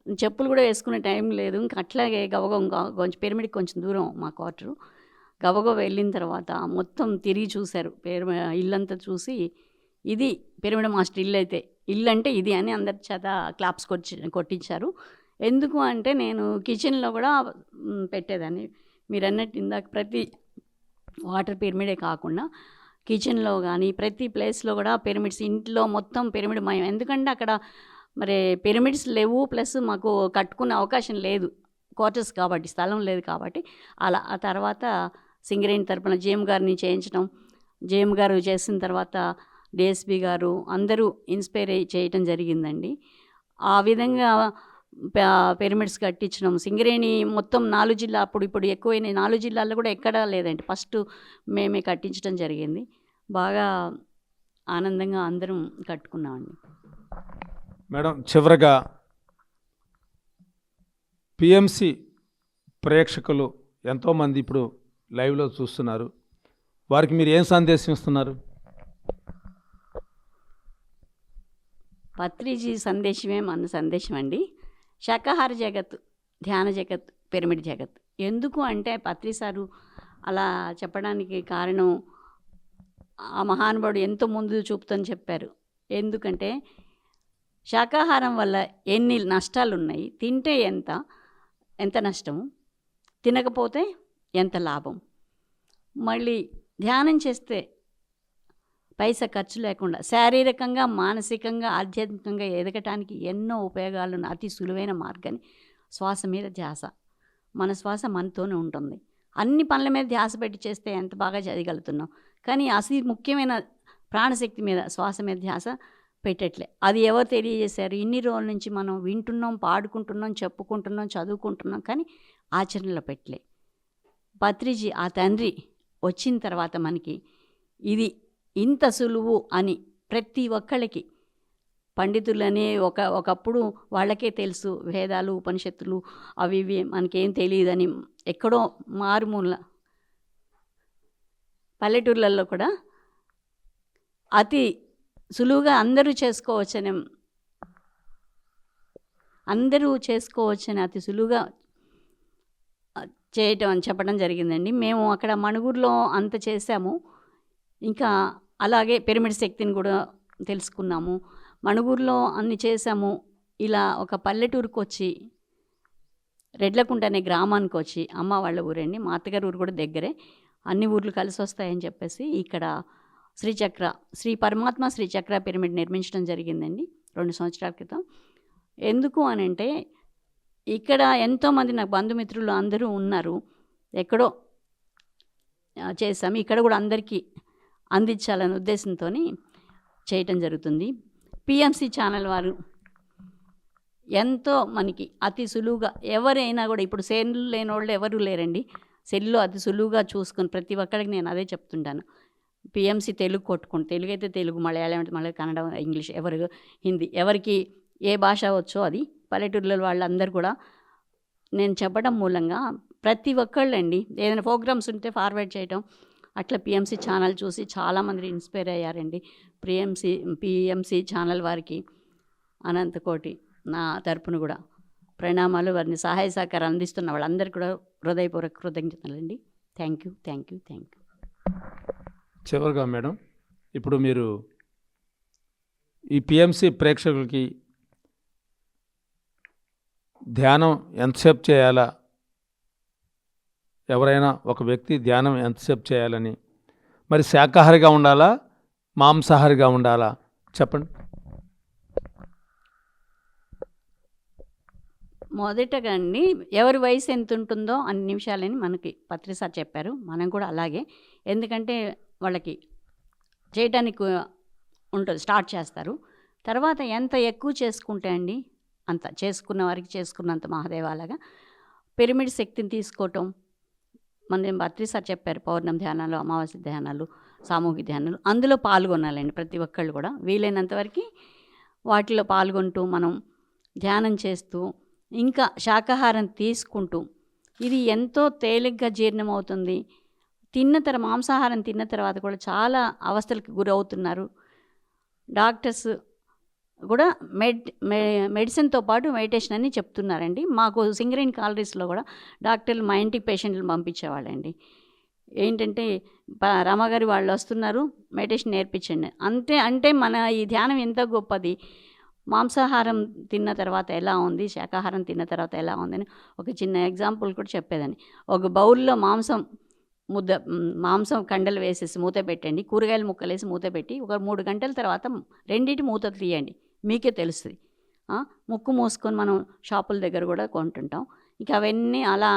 చెప్పులు కూడా వేసుకునే టైం లేదు. ఇంక అట్లాగే గబగబా కొంచెం పిరమిడ్కి కొంచెం దూరం మా క్వార్టరు. గబగబా వెళ్ళిన తర్వాత మొత్తం తిరిగి చూశారు, ఇల్లంతా చూసి ఇది పిరమిడ్ మాస్టర్ ఇల్లు అయితే, ఇల్లు అంటే ఇది అని అందరి చేత క్లాప్స్ కొట్టించారు. ఎందుకు అంటే నేను కిచెన్లో కూడా పెట్టేదాన్ని. మీరు అన్నట్టు ఇందాక ప్రతి వాటర్ పిరమిడే కాకుండా కిచెన్లో కానీ ప్రతి ప్లేస్లో కూడా పిరమిడ్స్, ఇంట్లో మొత్తం పిరమిడ్ మయం. ఎందుకంటే అక్కడ మరి పిరమిడ్స్ లేవు, ప్లస్ మాకు కట్టుకునే అవకాశం లేదు, క్వార్టర్స్ కాబట్టి స్థలం లేదు కాబట్టి. అలా ఆ తర్వాత సింగరేణి తరపున జేఎం గారిని చేయించడం, జేఎం గారు చేసిన తర్వాత డిఎస్పి గారు అందరూ ఇన్స్పైర్ చేయటం జరిగిందండి. ఆ విధంగా పిరమిడ్స్ కట్టించడం. సింగరేణి మొత్తం 4 జిల్లా, ఇప్పుడు ఎక్కువైన 4 జిల్లాల్లో కూడా ఎక్కడా లేదండి, ఫస్ట్ మేమే కట్టించడం జరిగింది. బాగా ఆనందంగా అందరం కట్టుకున్నామండి. మేడం చివరగా పిఎంసి ప్రేక్షకులు ఎంతోమంది ఇప్పుడు లైవ్లో చూస్తున్నారు, వారికి మీరు ఏం సందేశం ఇస్తున్నారు? పత్రిజీ సందేశమే మన సందేశం అండి. శాకాహార జగత్, ధ్యాన జగత్, పిరమిడ్ జగత్. ఎందుకు అంటే పత్రి సారు అలా చెప్పడానికి కారణం ఆ మహానుభావుడు ఎంతో ముందు చూపుతని చెప్పారు. ఎందుకంటే శాకాహారం వల్ల ఎన్ని నష్టాలు ఉన్నాయి, తింటే ఎంత నష్టము, తినకపోతే ఎంత లాభం, మళ్ళీ ధ్యానం చేస్తే పైసా ఖర్చు లేకుండా శారీరకంగా, మానసికంగా, ఆధ్యాత్మికంగా ఎదగటానికి ఎన్నో ఉపయోగాలు ఉన్న అతి సులువైన మార్గాన్ని శ్వాస మీద ధ్యాస. మన శ్వాస మనతోనే ఉంటుంది. అన్ని పనుల మీద ధ్యాస పెట్టి చేస్తే ఎంత బాగా చేయగలుగుతున్నాం, కానీ అతి ముఖ్యమైన ప్రాణశక్తి మీద, శ్వాస మీద ధ్యాస పెట్టట్లే. అది ఎవరు తెలియజేశారు? ఇన్ని రోజుల నుంచి మనం వింటున్నాం, పాడుకుంటున్నాం, చెప్పుకుంటున్నాం, చదువుకుంటున్నాం, కానీ ఆచరణలో పెట్టలే. పత్రిజీ ఆ తండ్రి వచ్చిన తర్వాత మనకి ఇది ఇంత సులువు అని ప్రతి ఒక్కళ్ళకి, పండితులని ఒకప్పుడు వాళ్ళకే తెలుసు, వేదాలు ఉపనిషత్తులు అవి ఇవి మనకేం తెలియదని ఎక్కడో మారుమూల పల్లెటూర్లలో కూడా అతి సులువుగా అందరూ చేసుకోవచ్చని అతి సులువుగా చేయటం అని చెప్పడం జరిగిందండి. మేము అక్కడ మణుగూరులో అంత చేశాము. ఇంకా అలాగే పిరమిడ్ శక్తిని కూడా తెలుసుకున్నాము. మణుగూరులో అన్ని చేశాము. ఇలా ఒక పల్లెటూరుకు వచ్చి, రెడ్లకుంట అనే గ్రామానికి వచ్చి, అమ్మ వాళ్ళ ఊరండి, మా అత్తగారి ఊరు కూడా దగ్గరే, అన్ని ఊర్లు కలిసి వస్తాయని చెప్పేసి ఇక్కడ శ్రీ పరమాత్మ శ్రీచక్ర పిరమిడ్ నిర్మించడం జరిగిందండి 2 సంవత్సరాల క్రితం. ఎందుకు అని అంటే ఇక్కడ ఎంతోమంది నాకు బంధుమిత్రులు అందరూ ఉన్నారు, ఎక్కడో చేశాము, ఇక్కడ కూడా అందరికీ అందించాలనే ఉద్దేశంతో చేయటం జరుగుతుంది. పిఎంసి ఛానల్ వారు ఎంతో మనకి అతి సులువుగా, ఎవరైనా కూడా ఇప్పుడు సెల్లు లేని వాళ్ళు ఎవరు లేరండి, సెల్లో అతి సులువుగా చూసుకొని ప్రతి ఒక్కరికి నేను అదే చెప్తుంటాను. పిఎంసి తెలుగు కొట్టుకోండి, తెలుగు అయితే తెలుగు, మలయాళం అయితే మళ్ళీ కన్నడ, ఇంగ్లీష్, ఎవరు హిందీ, ఎవరికి ఏ భాష వచ్చో అది, పల్లెటూరులో వాళ్ళందరూ కూడా నేను చెప్పడం మూలంగా ప్రతి ఒక్కళ్ళండి ఏదైనా ప్రోగ్రామ్స్ ఉంటే ఫార్వర్డ్ చేయటం, అట్లా పిఎంసి ఛానల్ చూసి చాలామంది ఇన్స్పైర్ అయ్యారండి. పిఎంసి ఛానల్ వారికి అనంతకోటి నా తరపున కూడా ప్రణామాలు. వారిని సహాయ సహకారం అందిస్తున్న వాళ్ళందరికీ కూడా హృదయపూర్వక కృతజ్ఞతలండి. Thank you. చివరిగా మేడం, ఇప్పుడు మీరు ఈ పిఎంసి ప్రేక్షకులకి ధ్యానం ఎంతసేపు చేయాలా, ఎవరైనా ఒక వ్యక్తి ధ్యానం ఎంతసేపు చేయాలని, మరి శాకాహారిగా ఉండాలా మాంసాహారిగా ఉండాలా చెప్పండి. మొదటగా అండి, ఎవరి వయసు ఎంత ఉంటుందో అన్ని నిమిషాలని మనకి పత్రి సార్ చెప్పారు. మనం కూడా అలాగే, ఎందుకంటే వాళ్ళకి చేయడానికి ఉంటుంది, స్టార్ట్ చేస్తారు. తర్వాత ఎంత ఎక్కువ చేసుకుంటే అండి అంత చేసుకున్న వారికి చేసుకున్నంత మహాదేవాలాగా పిరమిడ్ శక్తిని తీసుకోవటం. మన పత్రి సార్ చెప్పారు, పౌర్ణమి ధ్యానాలు, అమావాస్య ధ్యానాలు, సామూహిక ధ్యానాలు, అందులో పాల్గొనాలండి ప్రతి ఒక్కళ్ళు కూడా. వీలైనంతవరకు వాటిలో పాల్గొంటూ మనం ధ్యానం చేస్తూ ఇంకా శాకాహారం తీసుకుంటూ ఇది ఎంతో తేలిగ్గా జీర్ణమవుతుంది. మాంసాహారం తిన్న తర్వాత కూడా చాలా అవస్థలకు గురవుతున్నారు. డాక్టర్స్ కూడా మెడిసిన్తో పాటు మెడిటేషన్ అని చెప్తున్నారండి. మాకు సింగరేణి కాలరీస్లో కూడా డాక్టర్లు మా ఇంటికి పేషెంట్లు పంపించేవాళ్ళండి. ఏంటంటే రమగారి వాళ్ళు వస్తున్నారు, మెడిటేషన్ నేర్పించండి అంటే మన ఈ ధ్యానం ఎంత గొప్పది. మాంసాహారం తిన్న తర్వాత ఎలా ఉంది, శాకాహారం తిన్న తర్వాత ఎలా ఉందని ఒక చిన్న ఎగ్జాంపుల్ కూడా చెప్పేదాన్ని. ఒక బౌల్లో మాంసం కండలు వేసేసి మూత పెట్టండి, కూరగాయల ముక్కలు వేసి మూత పెట్టి ఒక 3 గంటల తర్వాత రెండింటి మూత తీయండి, మీకే తెలుస్తుంది. ముక్కు మూసుకొని మనం షాపుల దగ్గర కూడా కొంటుంటాం. ఇక అవన్నీ అలా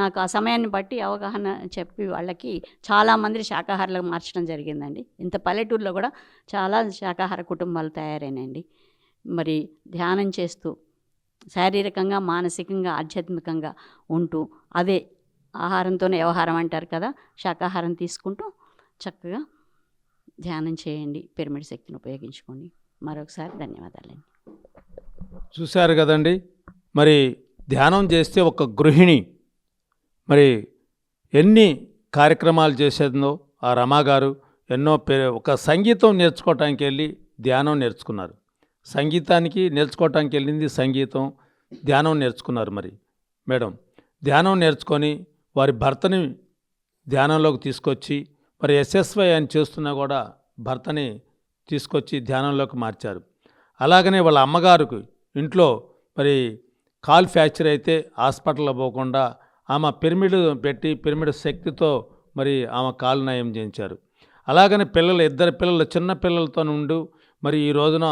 నాకు ఆ సమయాన్ని బట్టి అవగాహన చెప్పి వాళ్ళకి చాలామంది శాకాహారులకు మార్చడం జరిగిందండి. ఇంత పల్లెటూరులో కూడా చాలా శాకాహార కుటుంబాలు తయారైనాయండి. మరి ధ్యానం చేస్తూ శారీరకంగా, మానసికంగా, ఆధ్యాత్మికంగా ఉంటూ, అదే ఆహారంతోనే వ్యవహారం అంటారు కదా, శాకాహారం తీసుకుంటూ చక్కగా ధ్యానం చేయండి, పిరమిడ్ శక్తిని ఉపయోగించుకోండి. మరొకసారి ధన్యవాదాలండి. చూశారు కదండి, మరి ధ్యానం చేస్తే ఒక గృహిణి మరి ఎన్ని కార్యక్రమాలు చేసేదో ఆ రమాగారు ఎన్నో ఒక సంగీతం నేర్చుకోవటానికి వెళ్ళి ధ్యానం నేర్చుకున్నారు. సంగీతానికి నేర్చుకోవటానికి వెళ్ళింది సంగీతం, ధ్యానం నేర్చుకున్నారు. మరి మేడం ధ్యానం నేర్చుకొని వారి భర్తని ధ్యానంలోకి తీసుకొచ్చి, మరి ఎస్ఎస్వై అని చేస్తున్నా కూడా భర్తని తీసుకొచ్చి ధ్యానంలోకి మార్చారు. అలాగనే వాళ్ళ అమ్మగారికి ఇంట్లో మరి కాలు ఫ్రాక్చర్ అయితే హాస్పిటల్లో పోకుండా ఆమె పిరమిడ్ పెట్టి పిరమిడ్ శక్తితో మరి ఆమె కాలు నయం చేయించారు. అలాగనే ఇద్దరు పిల్లలు చిన్న పిల్లలతో ఉండు మరి ఈ రోజున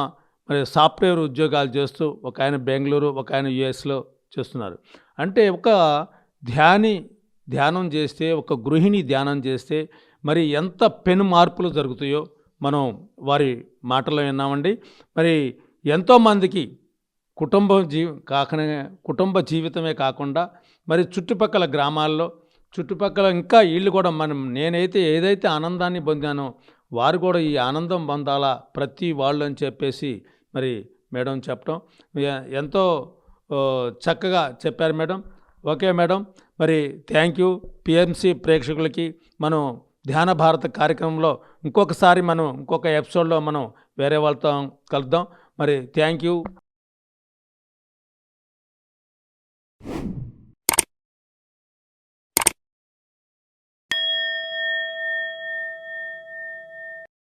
మరి సాఫ్ట్వేర్ ఉద్యోగాలు చేస్తూ, ఒక ఆయన బెంగళూరు, ఒక ఆయన యుఎస్లో చేస్తున్నారు. అంటే ఒక ధ్యానం చేస్తే, ఒక గృహిణి ధ్యానం చేస్తే మరి ఎంత పెను మార్పులు జరుగుతాయో మనం వారి మాటల్లో విన్నామండి. మరి ఎంతోమందికి కుటుంబ జీవితమే కాకుండా మరి చుట్టుపక్కల గ్రామాల్లో చుట్టుపక్కల ఇంకా వీళ్ళు కూడా నేనైతే ఏదైతే ఆనందాన్ని పొందానో వారు కూడా ఈ ఆనందం పొందాలా ప్రతి వాళ్ళు అని చెప్పేసి మరి మేడం చెప్పడం ఎంతో చక్కగా చెప్పారు మేడం. ఓకే మేడం, మరి థ్యాంక్ యూ. పిఎంసి ప్రేక్షకులకి మనం ధ్యాన భారత కార్యక్రమంలో ఇంకొక ఎపిసోడ్లో మనం వేరే వాళ్ళతో కలుద్దాం. మరి థ్యాంక్ యూ.